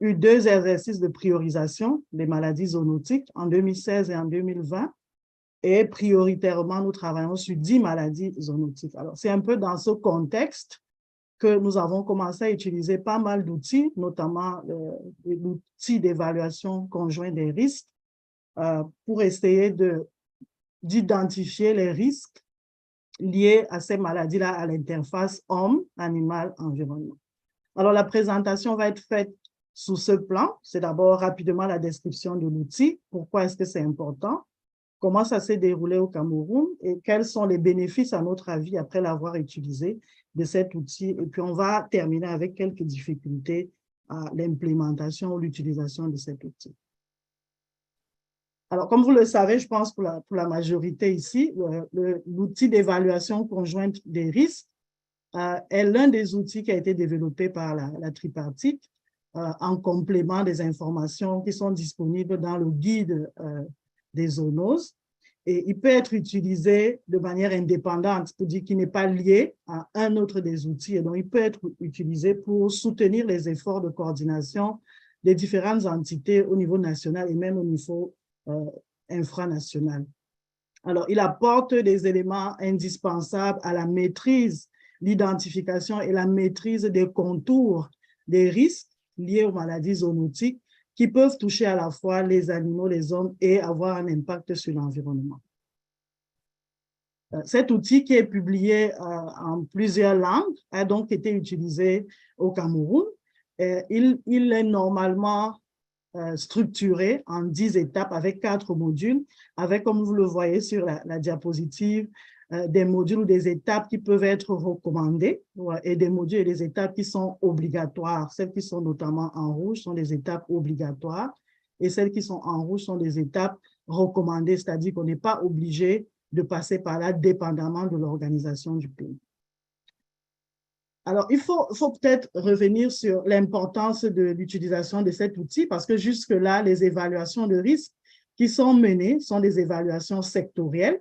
eu 2 exercices de priorisation des maladies zoonotiques en 2016 et en 2020. Et prioritairement, nous travaillons sur 10 maladies zoonotiques. Alors, c'est un peu dans ce contexte que nous avons commencé à utiliser pas mal d'outils, notamment l'outil d'évaluation conjointe des risques, pour essayer d'identifier les risques liés à ces maladies-là à l'interface homme, animal, environnement. Alors, la présentation va être faite sous ce plan. C'est d'abord rapidement la description de l'outil. Pourquoi est-ce que c'est important? Comment ça s'est déroulé au Cameroun et quels sont les bénéfices, à notre avis, après l'avoir utilisé de cet outil. Et puis, on va terminer avec quelques difficultés à l'implémentation ou l'utilisation de cet outil. Alors, comme vous le savez, je pense pour la majorité ici, l'outil d'évaluation conjointe des risques est l'un des outils qui a été développé par la Tripartite en complément des informations qui sont disponibles dans le guide des zoonoses. Et il peut être utilisé de manière indépendante, c'est-à-dire qu'il n'est pas lié à un autre des outils. Et donc, il peut être utilisé pour soutenir les efforts de coordination des différentes entités au niveau national et même au niveau infranational. Alors, il apporte des éléments indispensables à la maîtrise, l'identification et la maîtrise des contours des risques liés aux maladies zoonotiques qui peuvent toucher à la fois les animaux, les hommes et avoir un impact sur l'environnement. Cet outil qui est publié en plusieurs langues a donc été utilisé au Cameroun. Il est normalement structuré en 10 étapes avec 4 modules, avec, comme vous le voyez sur la diapositive, des modules ou des étapes qui peuvent être recommandées et des modules et des étapes qui sont obligatoires. Celles qui sont notamment en rouge sont des étapes obligatoires et celles qui sont en rouge sont des étapes recommandées, c'est-à-dire qu'on n'est pas obligé de passer par là dépendamment de l'organisation du pays. Alors, il faut peut-être revenir sur l'importance de l'utilisation de cet outil parce que jusque-là, les évaluations de risques qui sont menées sont des évaluations sectorielles.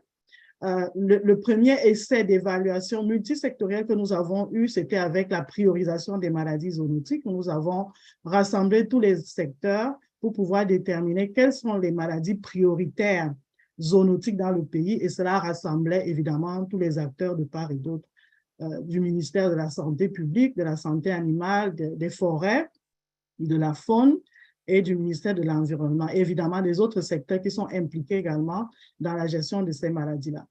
Le premier essai d'évaluation multisectorielle que nous avons eu, c'était avec la priorisation des maladies zoonotiques. Nous avons rassemblé tous les secteurs pour pouvoir déterminer quelles sont les maladies prioritaires zoonotiques dans le pays et cela rassemblait évidemment tous les acteurs de part et d'autre du ministère de la Santé publique, de la santé animale, des forêts, de la faune et du ministère de l'Environnement. Évidemment, des autres secteurs qui sont impliqués également dans la gestion de ces maladies-là.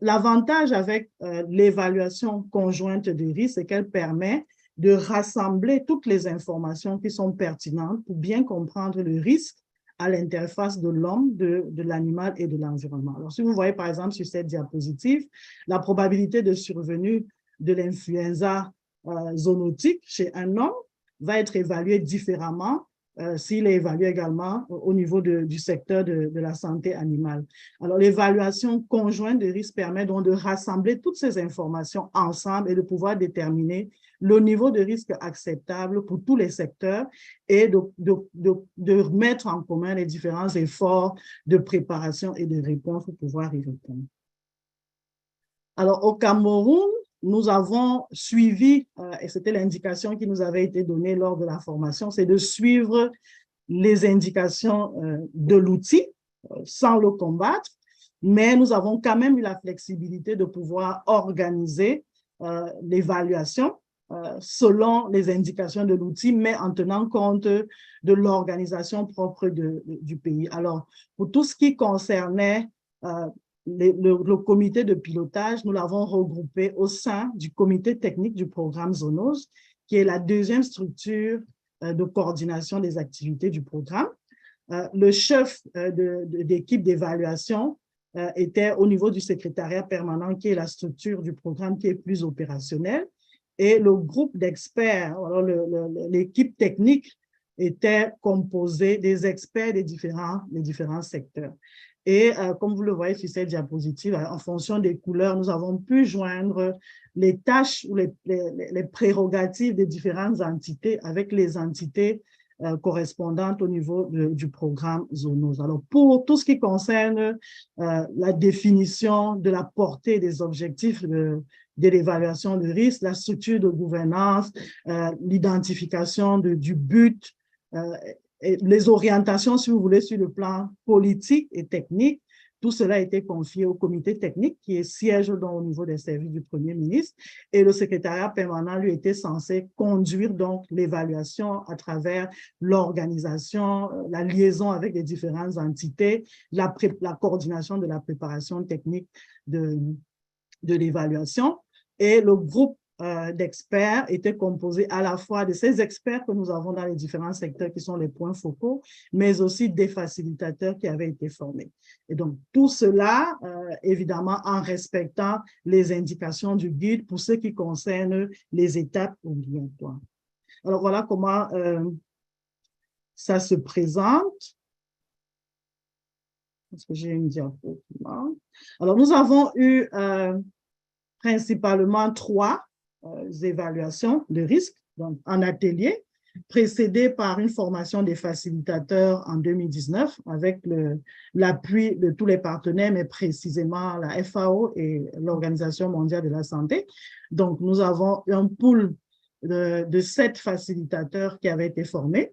L'avantage avec l'évaluation conjointe des risques, c'est qu'elle permet de rassembler toutes les informations qui sont pertinentes pour bien comprendre le risque à l'interface de l'homme, de l'animal et de l'environnement. Alors, si vous voyez par exemple sur cette diapositive, la probabilité de survenue de l'influenza zoonotique chez un homme va être évaluée différemment s'il est évalué également au niveau du secteur de la santé animale. Alors, l'évaluation conjointe de risques permet donc de rassembler toutes ces informations ensemble et de pouvoir déterminer le niveau de risque acceptable pour tous les secteurs et de mettre en commun les différents efforts de préparation et de réponse pour pouvoir y répondre. Alors, au Cameroun, nous avons suivi, et c'était l'indication qui nous avait été donnée lors de la formation, c'est de suivre les indications de l'outil sans le combattre, mais nous avons quand même eu la flexibilité de pouvoir organiser l'évaluation selon les indications de l'outil, mais en tenant compte de l'organisation propre du pays. Alors, pour tout ce qui concernait le comité de pilotage, nous l'avons regroupé au sein du comité technique du programme Zoonose, qui est la deuxième structure de coordination des activités du programme. Le chef d'équipe d'évaluation était au niveau du secrétariat permanent, qui est la structure du programme qui est plus opérationnelle. Et le groupe d'experts, l'équipe technique était composée des experts des différents secteurs. Et comme vous le voyez sur cette diapositive, en fonction des couleurs, nous avons pu joindre les tâches ou les prérogatives des différentes entités avec les entités correspondantes au niveau du programme zoonose. Alors, pour tout ce qui concerne la définition de la portée des objectifs de l'évaluation de risque, la structure de gouvernance, l'identification du but, et les orientations, si vous voulez, sur le plan politique et technique, tout cela a été confié au comité technique qui siège donc au niveau des services du Premier ministre, et le secrétariat permanent lui était censé conduire donc l'évaluation à travers l'organisation, la liaison avec les différentes entités, la coordination de la préparation technique de l'évaluation. Et le groupe d'experts était composé à la fois de ces experts que nous avons dans les différents secteurs qui sont les points focaux, mais aussi des facilitateurs qui avaient été formés. Et donc, tout cela, évidemment, en respectant les indications du guide pour ce qui concerne les étapes obligatoires. Alors, voilà comment ça se présente. Est-ce que j'ai une diapo? Alors, nous avons eu principalement 3 évaluations de risque donc en atelier, précédées par une formation des facilitateurs en 2019 avec l'appui de tous les partenaires, mais précisément la FAO et l'Organisation mondiale de la santé. Donc, nous avons un pool de 7 facilitateurs qui avaient été formés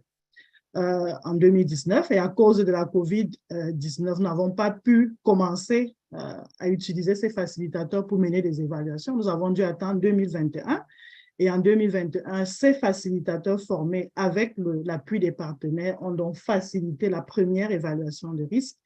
en 2019, et à cause de la COVID-19, nous n'avons pas pu commencer à utiliser ces facilitateurs pour mener des évaluations. Nous avons dû attendre 2021, et en 2021, ces facilitateurs formés avec l'appui des partenaires ont donc facilité la première évaluation de risque.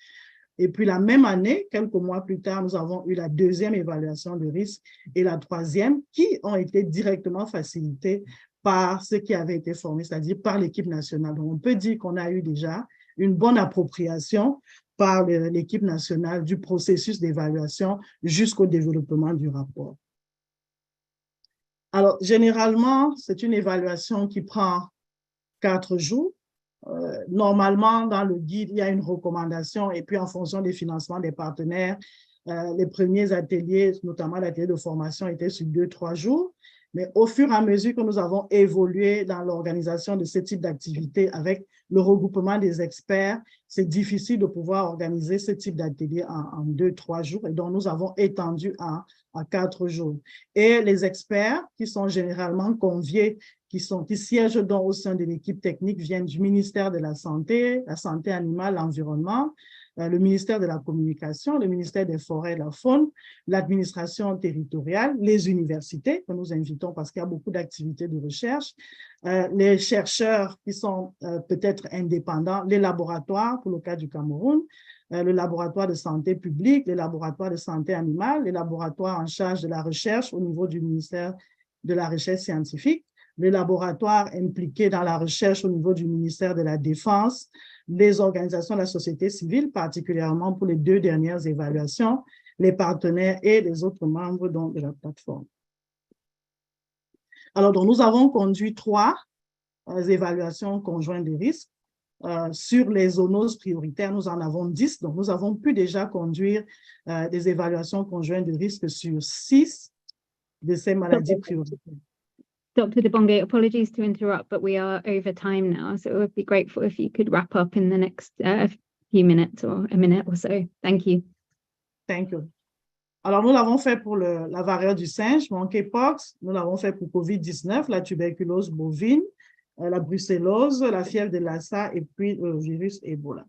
Et puis la même année, quelques mois plus tard, nous avons eu la 2e évaluation de risque et la 3e qui ont été directement facilitées par ceux qui avaient été formés, c'est-à-dire par l'équipe nationale. Donc, on peut dire qu'on a eu déjà une bonne appropriation par l'équipe nationale du processus d'évaluation jusqu'au développement du rapport. Alors, généralement, c'est une évaluation qui prend 4 jours. Normalement, dans le guide, il y a une recommandation, et puis en fonction des financements des partenaires, les premiers ateliers, notamment l'atelier de formation, étaient sur 2-3 jours. Mais au fur et à mesure que nous avons évolué dans l'organisation de ce type d'activité avec le regroupement des experts, c'est difficile de pouvoir organiser ce type d'atelier en 2-3 jours. Et donc, nous avons étendu à 4 jours. Et les experts qui sont généralement conviés, qui siègent donc au sein de l'équipe technique, viennent du ministère de la santé animale, l'environnement, le ministère de la Communication, le ministère des Forêts et de la Faune, l'administration territoriale, les universités que nous invitons parce qu'il y a beaucoup d'activités de recherche, les chercheurs qui sont peut-être indépendants, les laboratoires pour le cas du Cameroun, le laboratoire de santé publique, les laboratoires de santé animale, les laboratoires en charge de la recherche au niveau du ministère de la Recherche scientifique, les laboratoires impliqués dans la recherche au niveau du ministère de la Défense, les organisations de la société civile, particulièrement pour les 2 dernières évaluations, les partenaires et les autres membres donc, de la plateforme. Alors, donc, nous avons conduit 3 évaluations conjointes de risques. Sur les zoonoses prioritaires, nous en avons 10, donc nous avons pu déjà conduire des évaluations conjointes de risques sur 6 de ces maladies prioritaires. Dr. Debonge, apologies to interrupt, but we are over time now, so it would be grateful if you could wrap up in the next few minutes or a minute or so. Thank you. Thank you. Alors, nous l'avons fait pour la variole du singe, monkeypox, nous l'avons fait pour COVID-19, la tuberculose bovine, la brucellose, la fièvre de Lassa et puis le virus Ebola.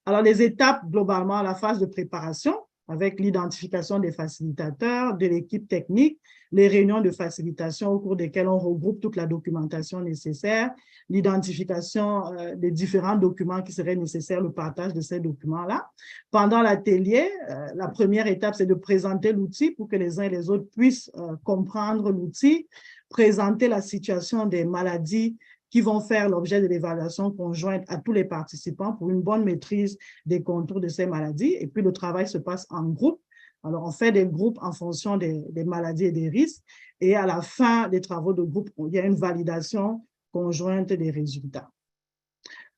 Alors, les étapes, globalement, la phase de préparation, avec l'identification des facilitateurs, de l'équipe technique, les réunions de facilitation au cours desquelles on regroupe toute la documentation nécessaire, l'identification des différents documents qui seraient nécessaires, le partage de ces documents-là. Pendant l'atelier, la première étape, c'est de présenter l'outil pour que les uns et les autres puissent comprendre l'outil, présenter la situation des maladies qui vont faire l'objet de l'évaluation conjointe à tous les participants pour une bonne maîtrise des contours de ces maladies. Et puis, le travail se passe en groupe. Alors, on fait des groupes en fonction des maladies et des risques. Et à la fin des travaux de groupe, il y a une validation conjointe des résultats.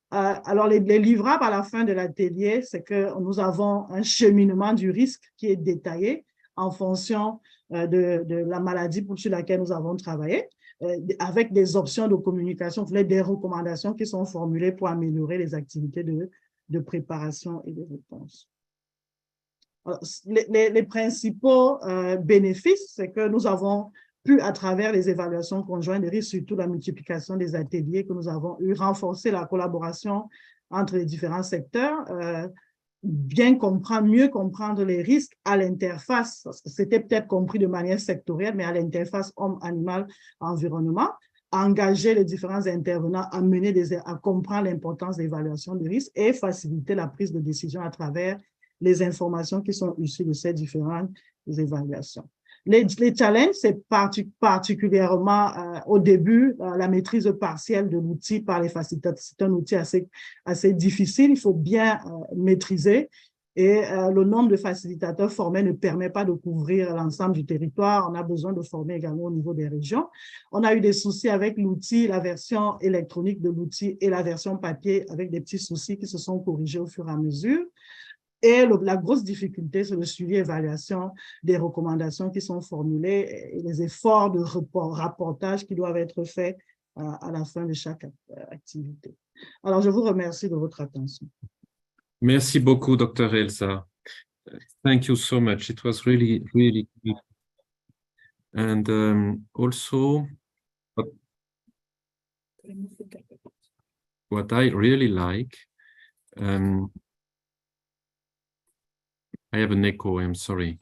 Alors, les livrables à la fin de l'atelier, c'est que nous avons un cheminement du risque qui est détaillé en fonction de la maladie sur laquelle nous avons travaillé. avec des options de communication, des recommandations qui sont formulées pour améliorer les activités de préparation et de réponse. Alors, les principaux bénéfices, c'est que nous avons pu, à travers les évaluations conjointes des risques, surtout la multiplication des ateliers que nous avons eu, renforcer la collaboration entre les différents secteurs, mieux comprendre les risques à l'interface, parce que c'était peut-être compris de manière sectorielle, mais à l'interface homme, animal, environnement, engager les différents intervenants à comprendre l'importance de l'évaluation des risques et faciliter la prise de décision à travers les informations qui sont issues de ces différentes évaluations. Les challenges, c'est particulièrement au début, la maîtrise partielle de l'outil par les facilitateurs. C'est un outil assez difficile, il faut bien maîtriser. Et le nombre de facilitateurs formés ne permet pas de couvrir l'ensemble du territoire. On a besoin de former également au niveau des régions. On a eu des soucis avec l'outil, la version électronique de l'outil et la version papier avec des petits soucis qui se sont corrigés au fur et à mesure. Et la grosse difficulté, c'est le suivi et évaluation des recommandations qui sont formulées et les efforts de rapportage qui doivent être faits à la fin de chaque activité. Alors, je vous remercie de votre attention. Merci beaucoup, Dr. Elsa. Thank you so much. It was really, really good. And also, what I really like, I have an echo, I'm sorry.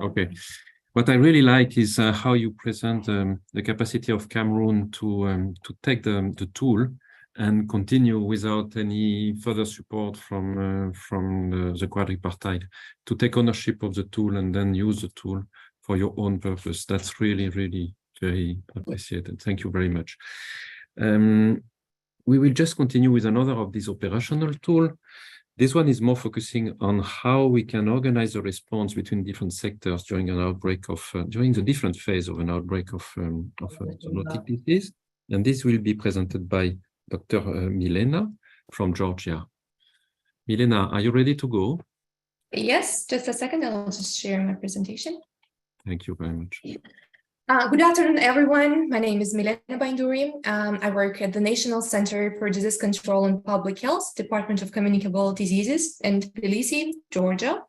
Okay. What I really like is how you present the capacity of Cameroon to take the tool and continue without any further support from the Tripartite, to take ownership of the tool and then use the tool for your own purpose. That's really, really very appreciated. Thank you very much. We will just continue with another of these operational tools. This one is more focusing on how we can organize a response between different sectors during an outbreak of, during the different phase of an outbreak of zoonotic disease. And this will be presented by Dr. Milena from Georgia. Milena, are you ready to go? Yes, just a second. I'll just share my presentation. Thank you very much. Good afternoon, everyone. My name is Milena Bainduri. I work at the National Center for Disease Control and Public Health, Department of Communicable Diseases in Tbilisi, Georgia.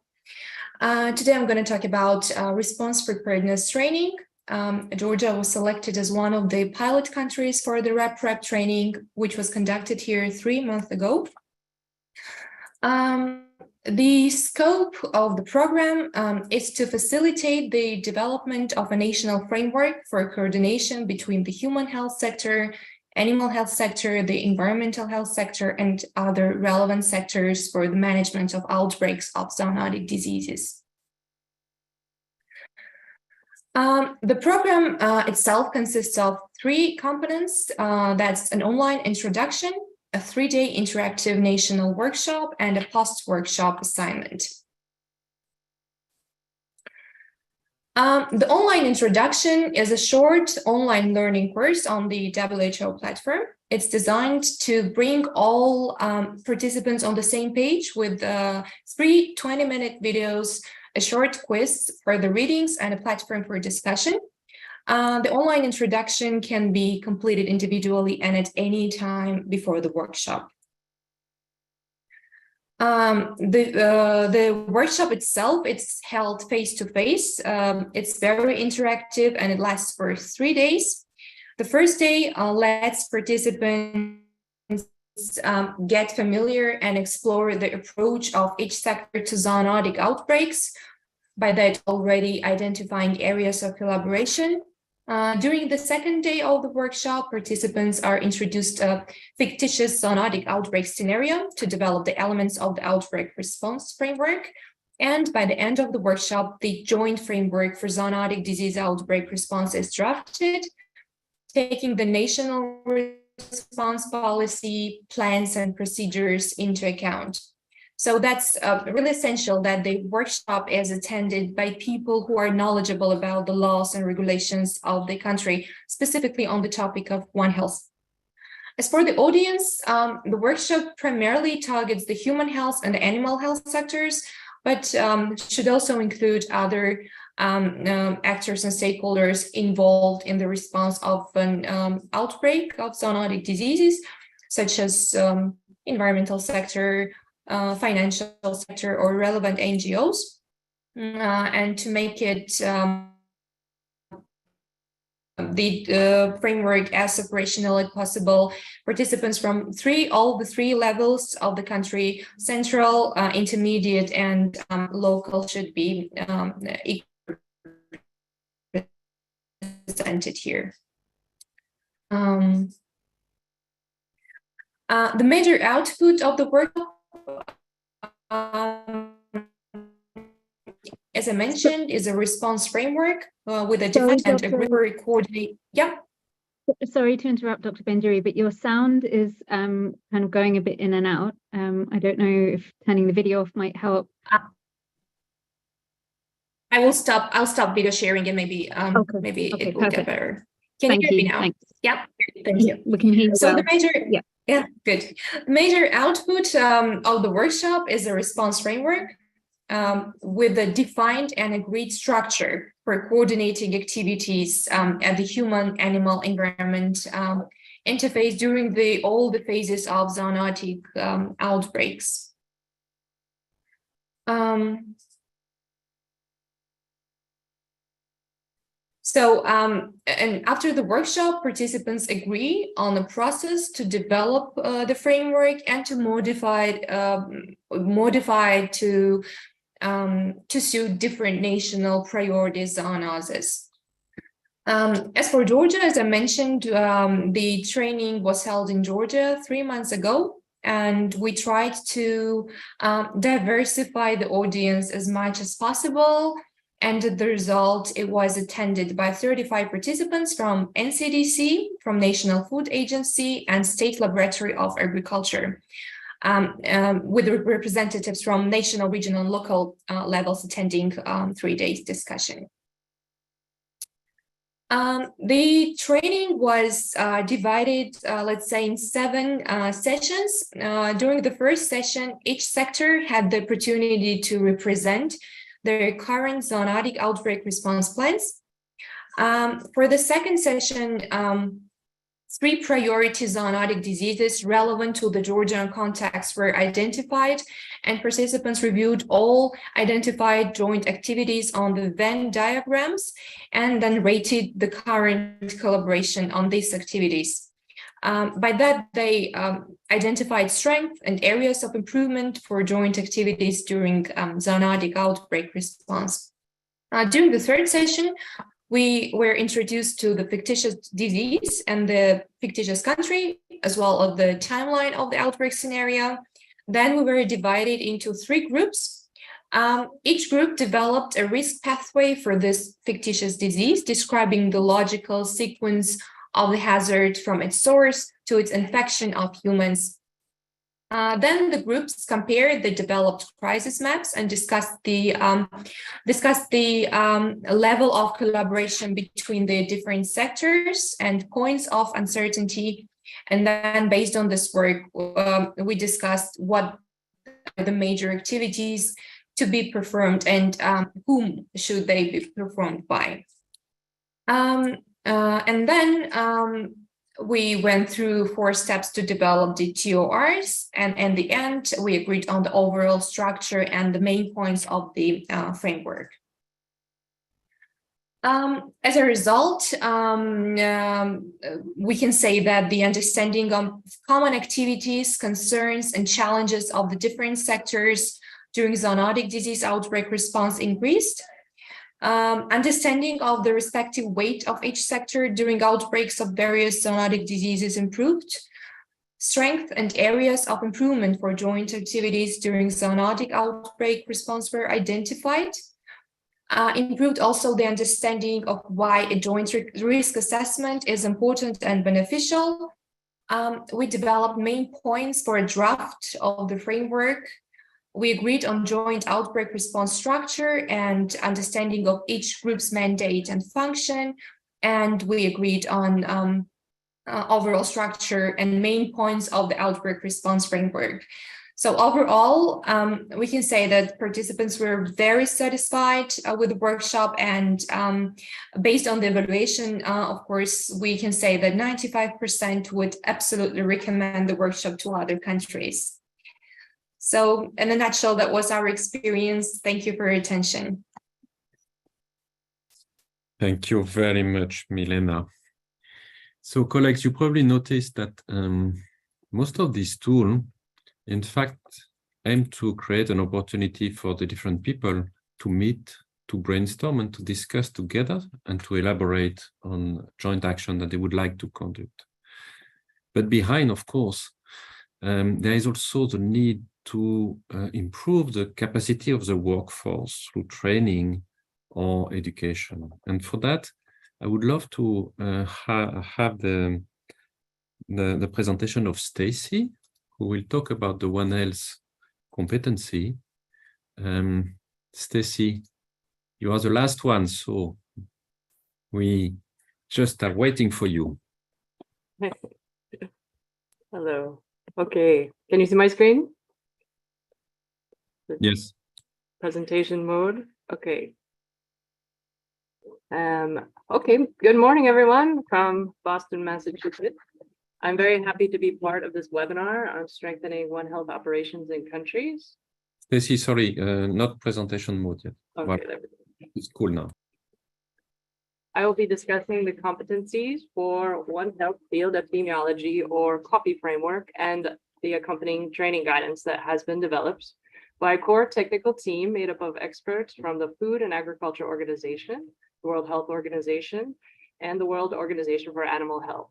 Today, I'm going to talk about response preparedness training. Georgia was selected as one of the pilot countries for the REP training, which was conducted here 3 months ago. The scope of the program is to facilitate the development of a national framework for coordination between the human health sector, animal health sector, the environmental health sector, and other relevant sectors for the management of outbreaks of zoonotic diseases. The program itself consists of 3 components. That's an online introduction, a 3-day interactive national workshop, and a post-workshop assignment. The online introduction is a short online learning course on the WHO platform. It's designed to bring all participants on the same page with 3 20-minute videos, a short quiz for the readings, and a platform for discussion. The online introduction can be completed individually and at any time before the workshop. The workshop itself, it's held face-to-face. It's very interactive and it lasts for 3 days. The first day lets participants get familiar and explore the approach of each sector to zoonotic outbreaks, by that already identifying areas of collaboration. During the second day of the workshop, participants are introduced to a fictitious zoonotic outbreak scenario to develop the elements of the outbreak response framework. And by the end of the workshop, the joint framework for zoonotic disease outbreak response is drafted, taking the national response policy, plans, and procedures into account. So that's really essential that the workshop is attended by people who are knowledgeable about the laws and regulations of the country, specifically on the topic of One Health. As for the audience, the workshop primarily targets the human health and the animal health sectors. but should also include other actors and stakeholders involved in the response of an outbreak of zoonotic diseases, such as environmental sector, financial sector, or relevant NGOs, and to make it the framework as operational as possible. Participants from all the three levels of the country, central, intermediate, and local, should be presented here. The major output of the workshop, as I mentioned, is a response framework with a defined and agreed coordinate. Yeah. Sorry to interrupt, Dr. Benjiri, but your sound is kind of going a bit in and out. I don't know if turning the video off might help. I'll stop video sharing and maybe maybe it will get better. Can you hear me now? Thanks. Yeah, thank you. We can hear you. So well. the major, yeah, good. The major output of the workshop is a response framework with a defined and agreed structure for coordinating activities at the human-animal environment interface during all the phases of zoonotic outbreaks. And after the workshop, participants agree on a process to develop the framework and to modify to suit different national priorities zoonoses. As for Georgia, as I mentioned, the training was held in Georgia 3 months ago, and we tried to diversify the audience as much as possible. And the result, it was attended by 35 participants from NCDC, from National Food Agency, and State Laboratory of Agriculture, with representatives from national, regional, and local levels attending 3 days discussion. The training was divided, let's say, in 7 sessions. During the first session, each sector had the opportunity to represent their current zoonotic outbreak response plans. For the second session, 3 priority zoonotic diseases relevant to the Georgian context were identified, and participants reviewed all identified joint activities on the Venn diagrams and then rated the current collaboration on these activities. By that, they identified strengths and areas of improvement for joint activities during zoonotic outbreak response. During the third session, we were introduced to the fictitious disease and the fictitious country, as well as the timeline of the outbreak scenario. Then we were divided into 3 groups. Each group developed a risk pathway for this fictitious disease, describing the logical sequence of the hazard from its source to its infection of humans. Then the groups compared the developed crisis maps and discussed the level of collaboration between the different sectors and points of uncertainty. And then based on this work, we discussed what are the major activities to be performed and whom should they be performed by. And then we went through 4 steps to develop the TORs, and in the end, we agreed on the overall structure and the main points of the framework. As a result, we can say that the understanding of common activities, concerns, and challenges of the different sectors during zoonotic disease outbreak response increased. Understanding of the respective weight of each sector during outbreaks of various zoonotic diseases improved. Strength and areas of improvement for joint activities during zoonotic outbreak response were identified. Improved also the understanding of why a joint risk assessment is important and beneficial. We developed main points for a draft of the framework. We agreed on joint outbreak response structure and understanding of each group's mandate and function, and we agreed on overall structure and main points of the outbreak response framework. So overall, we can say that participants were very satisfied with the workshop, and based on the evaluation, of course, we can say that 95% would absolutely recommend the workshop to other countries. So in a nutshell, that was our experience. Thank you for your attention. Thank you very much, Milena. So colleagues, you probably noticed that most of these tools, in fact, aim to create an opportunity for the different people to meet, to brainstorm, and to discuss together, and to elaborate on joint action that they would like to conduct. But behind, of course, there is also the need to improve the capacity of the workforce through training or education. And for that, I would love to have the presentation of Stacy, who will talk about the One Health competency. Stacy, you are the last one, so we just are waiting for you. Hello. Okay, can you see my screen? Yes. Presentation mode. Okay. Okay, good morning, everyone from Boston, Massachusetts. I'm very happy to be part of this webinar on strengthening One Health operations in countries. Stacy, sorry, not presentation mode yet. Okay, Well, there we go. it's cool now. I will be discussing the competencies for One Health field epidemiology, or COPY framework, and the accompanying training guidance that has been developed by a core technical team made up of experts from the Food and Agriculture Organization, the World Health Organization, and the World Organization for Animal Health.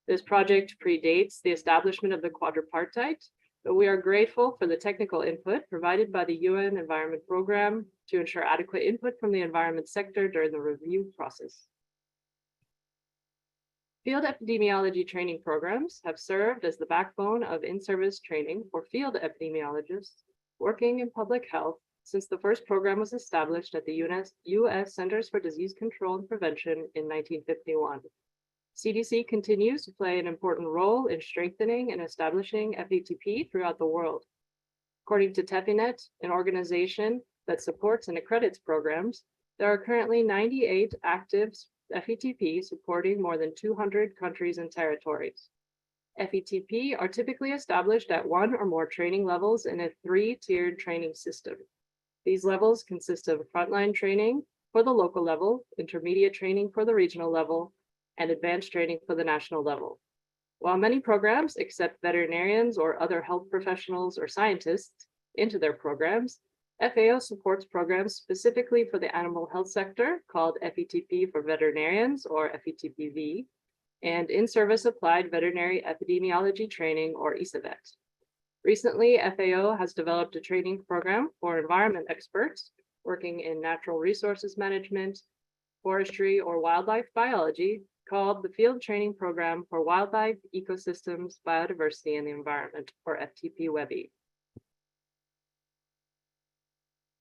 This project predates the establishment of the Tripartite, but we are grateful for the technical input provided by the UN Environment Program to ensure adequate input from the environment sector during the review process. Field epidemiology training programs have served as the backbone of in-service training for field epidemiologists working in public health since the first program was established at the US Centers for Disease Control and Prevention in 1951. CDC continues to play an important role in strengthening and establishing FETP throughout the world. According to TEPINET, an organization that supports and accredits programs, there are currently 98 active FETP supporting more than 200 countries and territories. FETP are typically established at one or more training levels in a three-tiered training system. These levels consist of frontline training for the local level, intermediate training for the regional level, and advanced training for the national level. While many programs accept veterinarians or other health professionals or scientists into their programs, FAO supports programs specifically for the animal health sector called FETP for veterinarians, or FETPV, and in-service applied veterinary epidemiology training, or ISAVET. Recently, FAO has developed a training program for environment experts working in natural resources management, forestry, or wildlife biology, called the Field Training Program for Wildlife, Ecosystems, Biodiversity, and the Environment, or FTP-WEBI.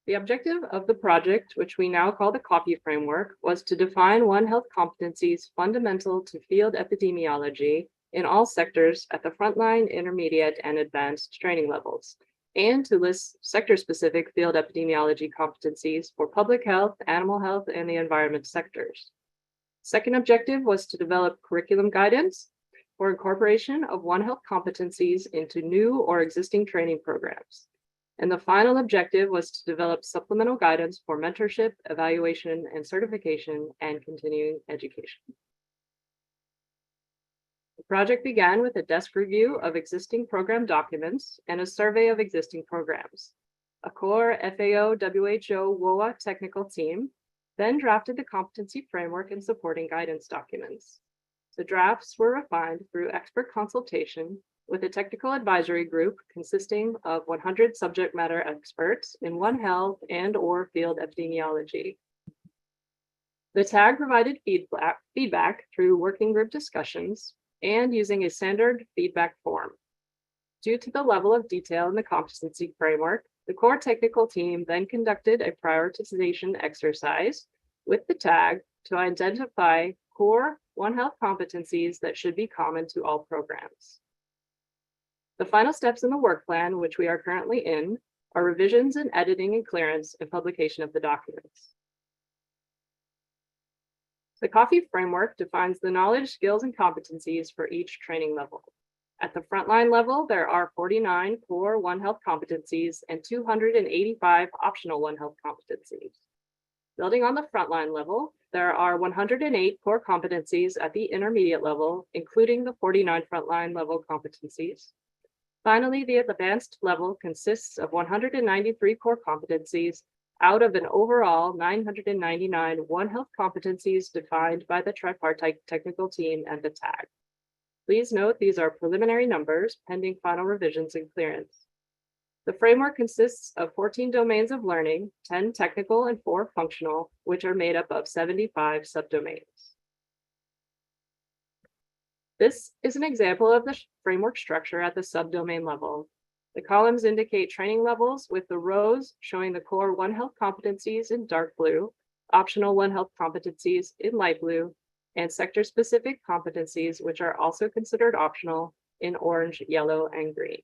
The objective of the project, which we now call the COPY framework, was to define One Health competencies fundamental to field epidemiology in all sectors at the frontline, intermediate, and advanced training levels, and to list sector-specific field epidemiology competencies for public health, animal health, and the environment sectors. Second objective was to develop curriculum guidance for incorporation of One Health competencies into new or existing training programs. And the final objective was to develop supplemental guidance for mentorship, evaluation, and certification, and continuing education. The project began with a desk review of existing program documents and a survey of existing programs. A core FAO, WHO, WOA technical team then drafted the competency framework and supporting guidance documents. The drafts were refined through expert consultation with a technical advisory group consisting of 100 subject matter experts in One Health and/or field epidemiology. The TAG provided feedback through working group discussions and using a standard feedback form. Due to the level of detail in the competency framework, the core technical team then conducted a prioritization exercise with the TAG to identify core One Health competencies that should be common to all programs. The final steps in the work plan, which we are currently in, are revisions and editing and clearance and publication of the documents. The COFFEE framework defines the knowledge, skills, and competencies for each training level. At the frontline level, there are 49 core One Health competencies and 285 optional One Health competencies. Building on the frontline level, there are 108 core competencies at the intermediate level, including the 49 frontline level competencies. Finally, the advanced level consists of 193 core competencies out of an overall 999 One Health competencies defined by the Tripartite technical team and the TAG. Please note these are preliminary numbers pending final revisions and clearance. The framework consists of 14 domains of learning, 10 technical and 4 functional, which are made up of 75 subdomains. This is an example of the framework structure at the subdomain level. The columns indicate training levels, with the rows showing the core One Health competencies in dark blue, optional One Health competencies in light blue, and sector-specific competencies, which are also considered optional, in orange, yellow, and green.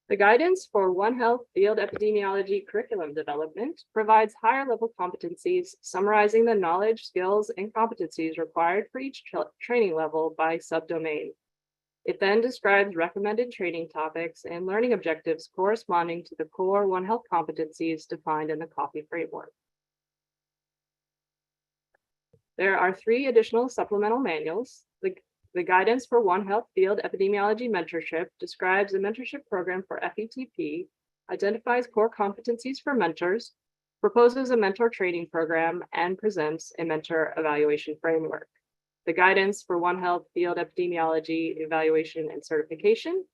The guidance for One Health field epidemiology curriculum development provides higher level competencies, summarizing the knowledge, skills, and competencies required for each training level by subdomain. It then describes recommended training topics and learning objectives corresponding to the core One Health competencies defined in the COFFEE framework. There are 3 additional supplemental manuals. The guidance for One Health field epidemiology mentorship describes a mentorship program for FETP, identifies core competencies for mentors, proposes a mentor training program, and presents a mentor evaluation framework. The guidance for One Health field epidemiology evaluation and certification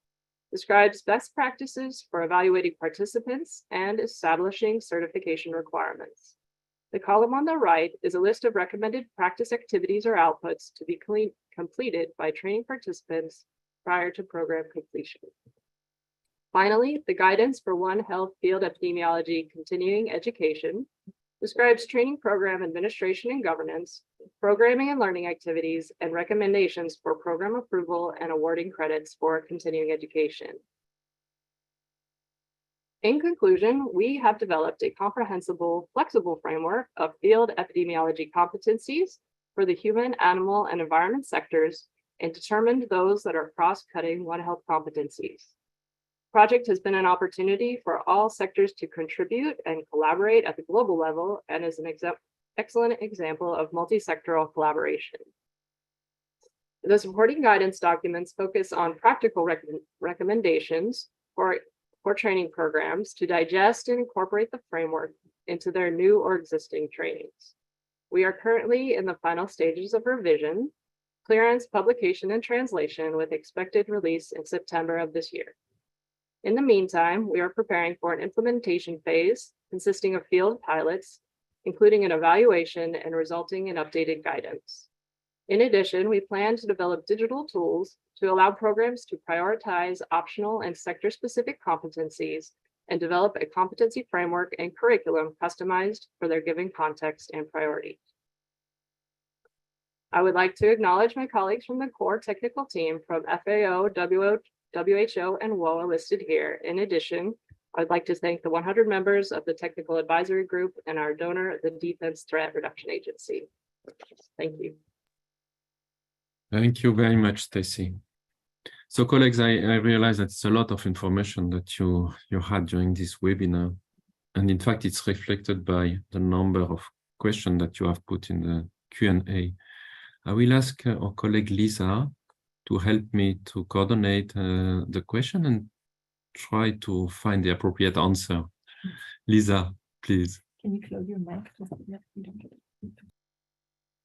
describes best practices for evaluating participants and establishing certification requirements. The column on the right is a list of recommended practice activities or outputs to be completed by training participants prior to program completion. Finally, the guidance for One Health field epidemiology continuing education describes training program administration and governance, programming and learning activities, and recommendations for program approval and awarding credits for continuing education. In conclusion, we have developed a comprehensible, flexible framework of field epidemiology competencies for the human, animal, and environment sectors, and determined those that are cross-cutting One Health competencies. The project has been an opportunity for all sectors to contribute and collaborate at the global level, and is an excellent example of multisectoral collaboration. The supporting guidance documents focus on practical recommendations for training programs to digest and incorporate the framework into their new or existing trainings. We are currently in the final stages of revision, clearance, publication, and translation, with expected release in September of this year. In the meantime, we are preparing for an implementation phase consisting of field pilots, including an evaluation and resulting in updated guidance. In addition, we plan to develop digital tools to allow programs to prioritize optional and sector-specific competencies and develop a competency framework and curriculum customized for their given context and priority. I would like to acknowledge my colleagues from the core technical team from FAO, WHO, and WOA listed here. In addition, I'd like to thank the 100 members of the Technical Advisory Group and our donor, the Defense Threat Reduction Agency. Thank you. Thank you very much, Stacy. So colleagues, I realize that it's a lot of information that you had during this webinar. And in fact, it's reflected by the number of questions that you have put in the Q&A. I will ask our colleague Lisa to help me to coordinate the question and try to find the appropriate answer. Lisa, please. Can you close your mic?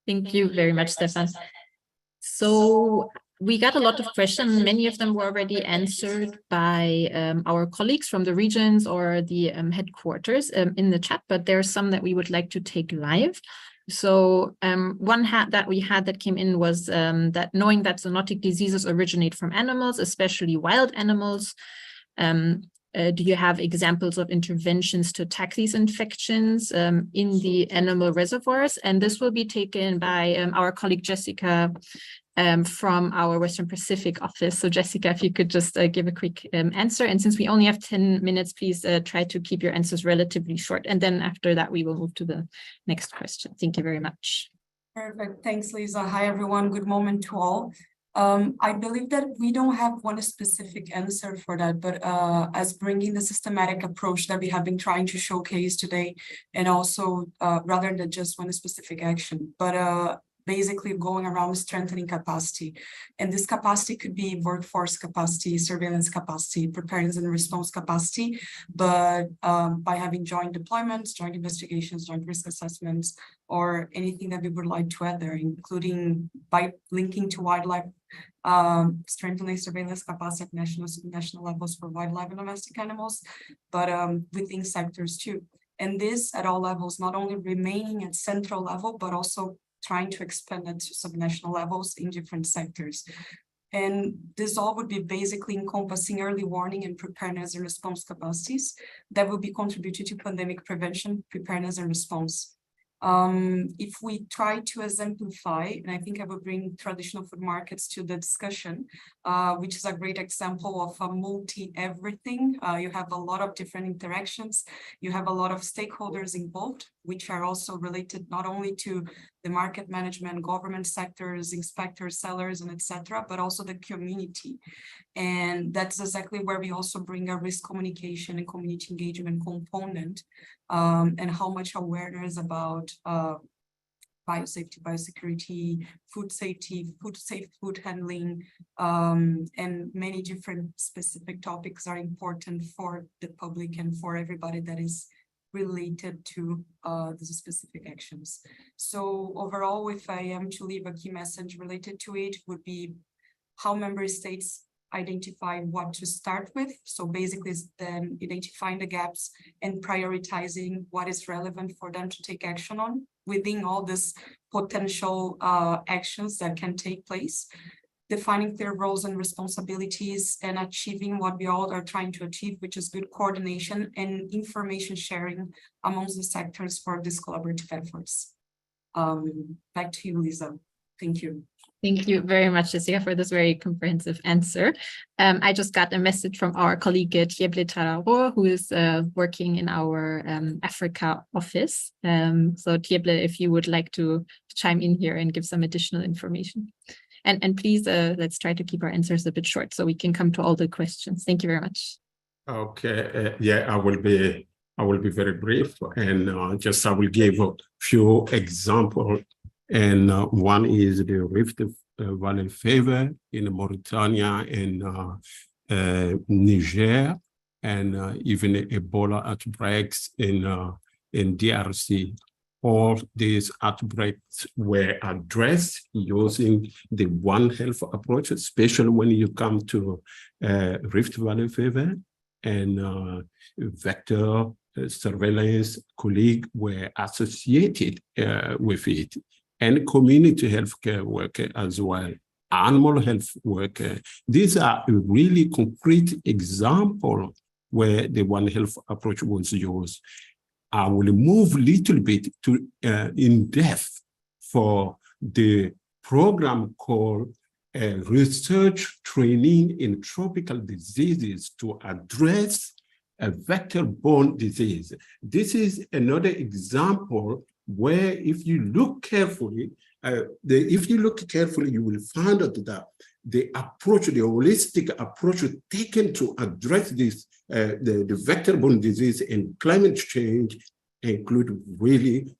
Thank you very much, Stefan. So we got a lot of questions. Many of them were already answered by our colleagues from the regions or the headquarters in the chat, but there are some that we would like to take live. So one that we had that came in was that knowing that zoonotic diseases originate from animals, especially wild animals, do you have examples of interventions to attack these infections in the animal reservoirs? And this will be taken by our colleague Jessica from our Western Pacific office. So Jessica, if you could just give a quick answer. And since we only have 10 minutes, please try to keep your answers relatively short. And then after that, we will move to the next question. Thank you very much. Perfect. Thanks, Lisa. Hi, everyone. Good moment to all. I believe that we don't have one specific answer for that, but as bringing the systematic approach that we have been trying to showcase today, and also rather than just one specific action, but basically going around strengthening capacity. And this capacity could be workforce capacity, surveillance capacity, preparedness and response capacity, but by having joint deployments, joint investigations, joint risk assessments, or anything that we would like to add there, including by linking to wildlife, strengthening surveillance capacity at national levels for wildlife and domestic animals, but within sectors too. And this at all levels, not only remaining at central level, but also trying to expand it to subnational levels in different sectors. And this all would be basically encompassing early warning and preparedness and response capacities that will be contributed to pandemic prevention, preparedness and response. If we try to exemplify, and I think I will bring traditional food markets to the discussion, which is a great example of a multi-everything. You have a lot of different interactions. You have a lot of stakeholders involved, which are also related not only to the market management, government sectors, inspectors, sellers, and etc., but also the community. And that's exactly where we also bring a risk communication and community engagement component, and how much awareness about biosafety, biosecurity, food safety, safe food handling, and many different specific topics are important for the public and for everybody that is related to these specific actions. So overall, if I am to leave a key message related to it, would be how member states identify what to start with. So basically it's then identifying the gaps and prioritizing what is relevant for them to take action on within all these potential actions that can take place, defining clear roles and responsibilities, and achieving what we all are trying to achieve, which is good coordination and information sharing amongst the sectors for these collaborative efforts. Back to you, Lisa. Thank you. Thank you very much, Jessica, for this very comprehensive answer. I just got a message from our colleague Tripartite Tararo, who is working in our Africa office. So Tripartite, if you would like to chime in here and give some additional information. And please, let's try to keep our answers a bit short so we can come to all the questions. Thank you very much. Okay, yeah, I will be very brief, and I will give a few examples. And one is the Rift Valley fever in Mauritania and Niger, and even Ebola outbreaks in DRC. All these outbreaks were addressed using the One Health approach, especially when you come to Rift Valley fever, and vector surveillance colleagues were associated with it, and community healthcare worker as well, animal health worker. These are a really concrete example where the One Health approach was used. I will move a little bit to in depth for the program called Research Training in Tropical Diseases to address a vector-borne disease. This is another example where if you look carefully, you will find out that the approach, the holistic approach taken to address this, the vector-borne disease and climate change include really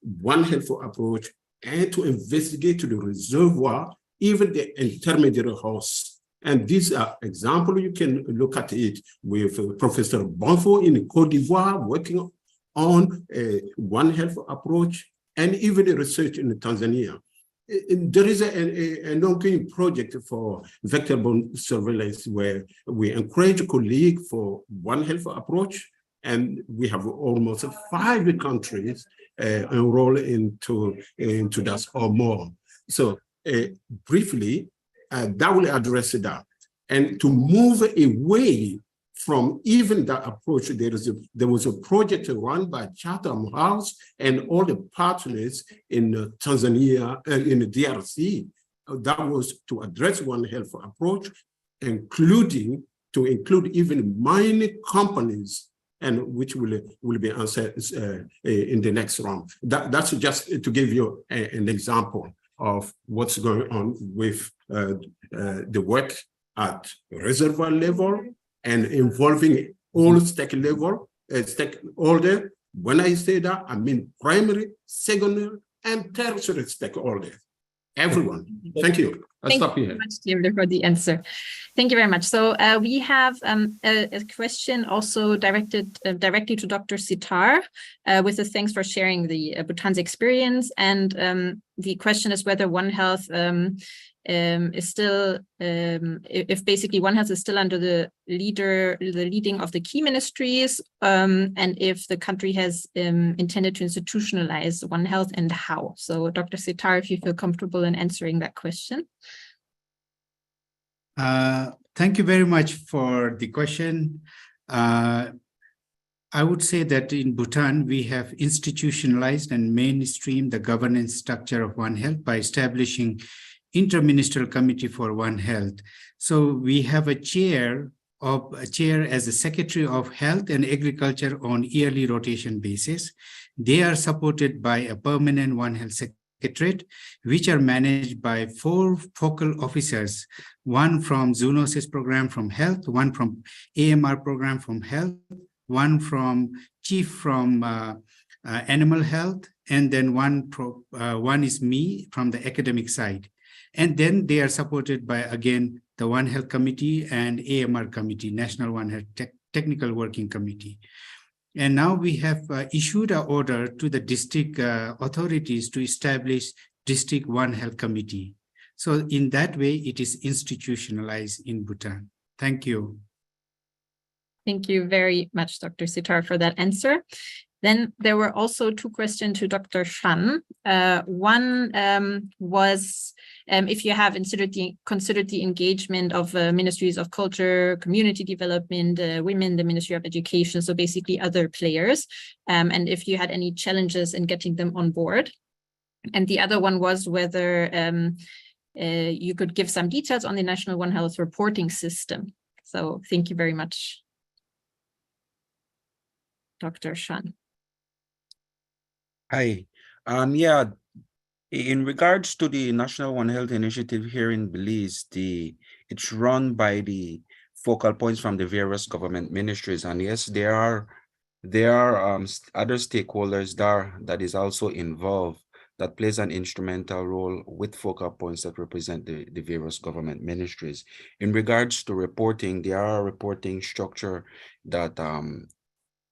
One Health approach, and to investigate the reservoir, even the intermediary hosts. And these are examples, you can look at it with Professor Bonfo in Côte d'Ivoire, working on a One Health approach, and even the research in Tanzania. There is an ongoing project for vector-borne surveillance where we encourage colleagues for One Health approach, and we have almost 5 countries enrolled into that or more. So briefly, that will address that. And to move away from even that approach, there was a project run by Chatham House and all the partners in Tanzania, in the DRC, that was to address One Health approach, including to include even mining companies, and which will be answered in the next round. That's just to give you an example of what's going on with the work at reservoir level and involving all stakeholder. When I say that, I mean primary, secondary, and tertiary stakeholders. Everyone. Thank you. I'll stop here. Thank you very much, for the answer. Thank you very much. So we have a question also directed directly to Dr. Sitar with a thanks for sharing the Bhutan's experience. And the question is whether One Health is still, if basically One Health is still under the leading of the key ministries, and if the country has intended to institutionalize One Health and how. So Dr. Sitar, if you feel comfortable in answering that question. Thank you very much for the question. I would say that in Bhutan, we have institutionalized and mainstreamed the governance structure of One Health by establishing Interministerial Committee for One Health. So we have a chair as a Secretary of Health and Agriculture on yearly rotation basis. They are supported by a permanent One Health Secretariat, which are managed by 4 focal officers, one from zoonosis program from health, one from AMR program from health, one from chief from animal health, and then one is me from the academic side. And then they are supported by, again, the One Health Committee and AMR Committee, National One Health Technical Working Committee. And now we have issued an order to the district authorities to establish District One Health Committee. So in that way, it is institutionalized in Bhutan. Thank you. Thank you very much, Dr. Sitar, for that answer. Then there were also 2 questions to Dr. Shan. One was if you have considered the engagement of ministries of culture, community development, women, the Ministry of Education, so basically other players, and if you had any challenges in getting them on board. And the other one was whether you could give some details on the National One Health reporting system. So thank you very much, Dr. Shan. Hi. Yeah, in regards to the National One Health Initiative here in Belize, it's run by the focal points from the various government ministries. And yes, there are other stakeholders that is also involved that plays an instrumental role with focal points that represent the various government ministries. In regards to reporting, there are a reporting structure that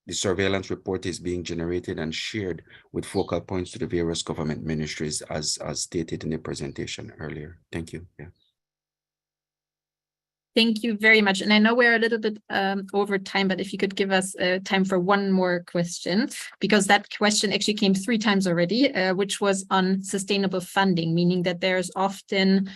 the surveillance report is being generated and shared with focal points to the various government ministries as stated in the presentation earlier. Thank you. Yeah. Thank you very much. And I know we're a little bit over time, but if you could give us time for one more question, because that question actually came 3 times already, which was on sustainable funding, meaning that there's often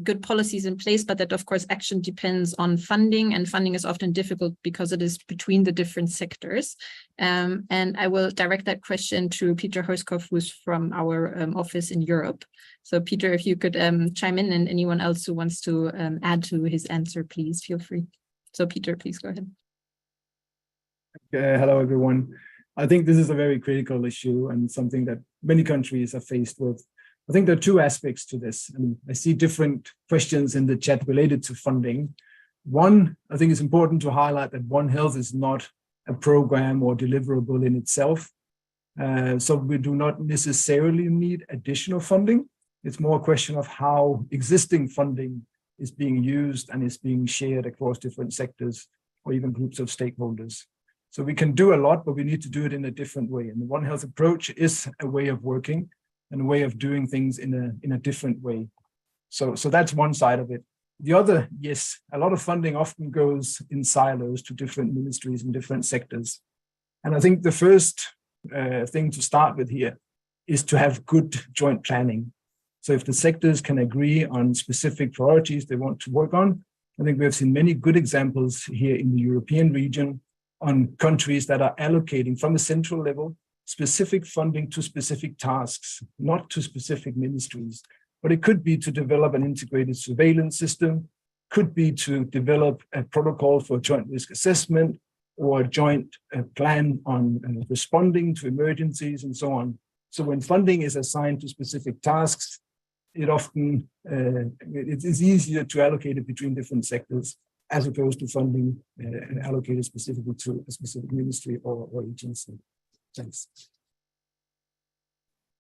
good policies in place, but that of course action depends on funding, and funding is often difficult because it is between the different sectors. And I will direct that question to Peter Horskopf, who's from our office in Europe. So Peter, if you could chime in, and anyone else who wants to add to his answer, please feel free. So Peter, please go ahead. Hello, everyone. I think this is a very critical issue and something that many countries are faced with. I think there are 2 aspects to this. And I see different questions in the chat related to funding. One, I think it's important to highlight that One Health is not a program or deliverable in itself. So we do not necessarily need additional funding. It's more a question of how existing funding is being used and is being shared across different sectors or even groups of stakeholders. So we can do a lot, but we need to do it in a different way. And the One Health approach is a way of working and a way of doing things in a different way. So that's one side of it. The other, yes, a lot of funding often goes in silos to different ministries and different sectors. And I think the first thing to start with here is to have good joint planning. So if the sectors can agree on specific priorities they want to work on, I think we have seen many good examples here in the European region on countries that are allocating from a central level specific funding to specific tasks, not to specific ministries. But it could be to develop an integrated surveillance system, could be to develop a protocol for joint risk assessment or a joint plan on responding to emergencies and so on. So when funding is assigned to specific tasks, it often it's easier to allocate it between different sectors as opposed to funding allocated specifically to a specific ministry or agency. Thanks.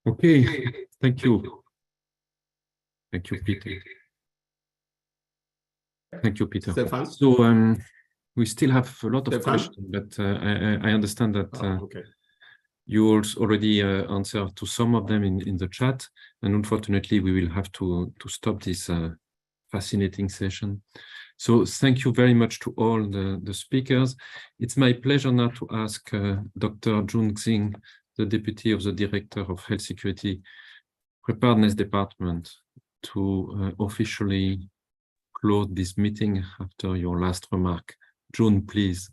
Okay, thank you. Thank you, Peter. Thank you, Peter. Stefan? So we still have a lot of Stefan? questions, but I understand that Okay. you also already answered to some of them in the chat, and unfortunately we will have to stop this fascinating session. So thank you very much to all the speakers. It's my pleasure now to ask Dr. Jun Xing, the Deputy of the Director of Health Security Preparedness Department, to officially close this meeting after your last remark. Jun, please.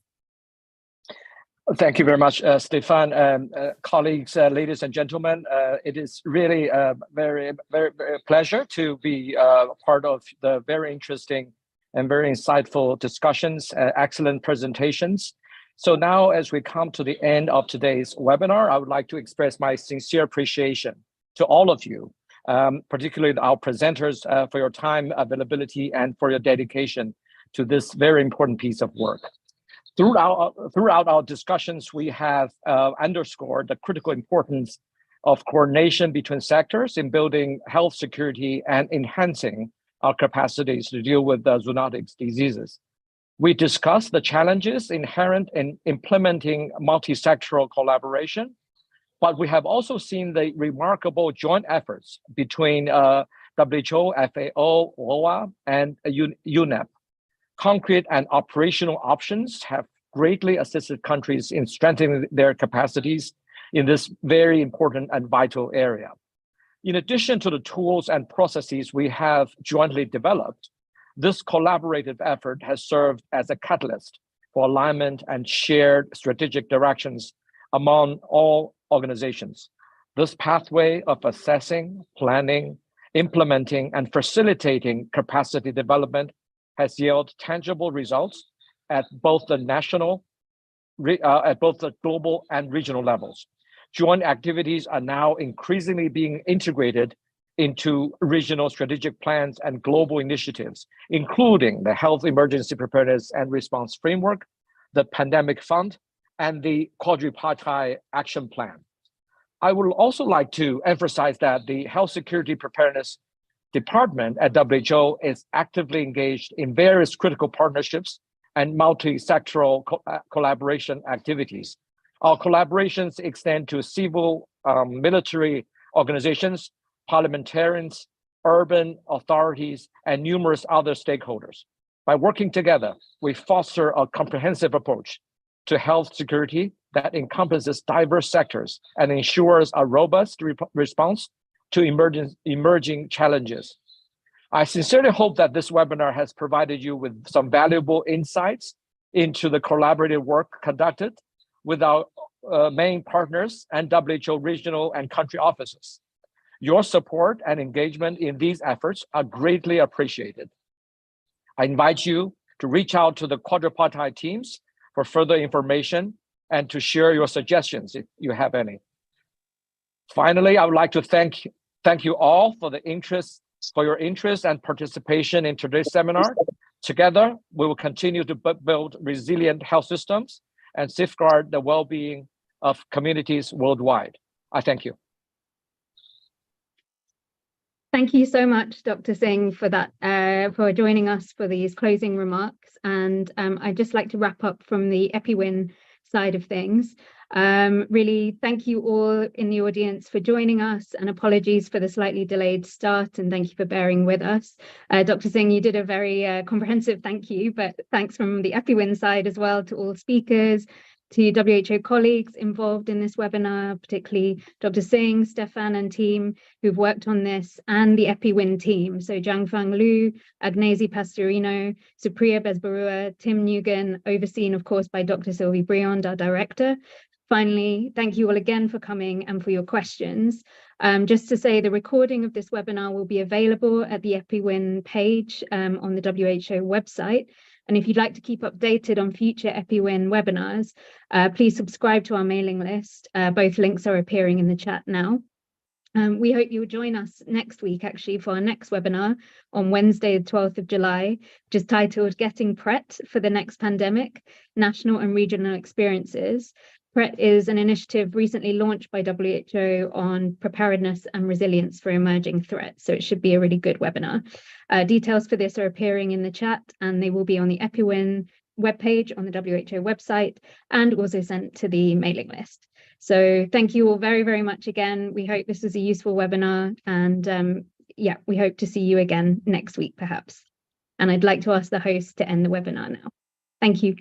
Thank you very much, Stefan. Colleagues, ladies and gentlemen, it is really a very pleasure to be part of the very interesting and very insightful discussions, excellent presentations. So now, as we come to the end of today's webinar, I would like to express my sincere appreciation to all of you, particularly our presenters, for your time, availability, and for your dedication to this very important piece of work. Throughout our discussions, we have underscored the critical importance of coordination between sectors in building health security and enhancing our capacities to deal with the zoonotic diseases. We discussed the challenges inherent in implementing multisectoral collaboration, but we have also seen the remarkable joint efforts between WHO, FAO, OA, and UNEP. Concrete and operational options have greatly assisted countries in strengthening their capacities in this very important and vital area. In addition to the tools and processes we have jointly developed, this collaborative effort has served as a catalyst for alignment and shared strategic directions among all organizations. This pathway of assessing, planning, implementing, and facilitating capacity development has yielded tangible results at both the global and regional levels. Joint activities are now increasingly being integrated into regional strategic plans and global initiatives, including the Health Emergency Preparedness and Response Framework, the Pandemic Fund, and the Tripartite Action Plan. I would also like to emphasize that the Health Security Preparedness Department at WHO is actively engaged in various critical partnerships and multisectoral collaboration activities. Our collaborations extend to civil, military organizations, parliamentarians, urban authorities, and numerous other stakeholders. By working together, we foster a comprehensive approach to health security that encompasses diverse sectors and ensures a robust response to emerging challenges. I sincerely hope that this webinar has provided you with some valuable insights into the collaborative work conducted with our main partners and WHO regional and country offices. Your support and engagement in these efforts are greatly appreciated. I invite you to reach out to the Tripartite teams for further information and to share your suggestions if you have any. Finally, I would like to thank you all for your interest and participation in today's seminar. Together, we will continue to build resilient health systems and safeguard the well-being of communities worldwide. I thank you. Thank you so much, Dr. Singh, for that, for joining us for these closing remarks. And I'd just like to wrap up from the EPI-WIN side of things. Really, thank you all in the audience for joining us, and apologies for the slightly delayed start, and thank you for bearing with us. Dr. Singh, you did a very comprehensive thank you, but thanks from the EPI-WIN side as well to all speakers, to WHO colleagues involved in this webinar, particularly Dr. Singh, Stefan and team who've worked on this, and the EPI-WIN team. So Jiangfang Liu, Agnesi Pastorino, Supriya Besbarua, Tim Nugent, overseen of course by Dr. Sylvie Briand, our director. Finally, thank you all again for coming and for your questions. Just to say, the recording of this webinar will be available at the EPI-WIN page on the WHO website. And if you'd like to keep updated on future EPI-WIN webinars, please subscribe to our mailing list. Both links are appearing in the chat now. We hope you will join us next week, actually, for our next webinar on Wednesday, the 12th of July, which is titled Getting PRET for the Next Pandemic, National and Regional Experiences. PRET is an initiative recently launched by WHO on preparedness and resilience for emerging threats. So it should be a really good webinar. Details for this are appearing in the chat, and they will be on the EPI-WIN webpage on the WHO website and also sent to the mailing list. So thank you all very, very much again. We hope this was a useful webinar, and yeah, we hope to see you again next week, perhaps. And I'd like to ask the host to end the webinar now. Thank you.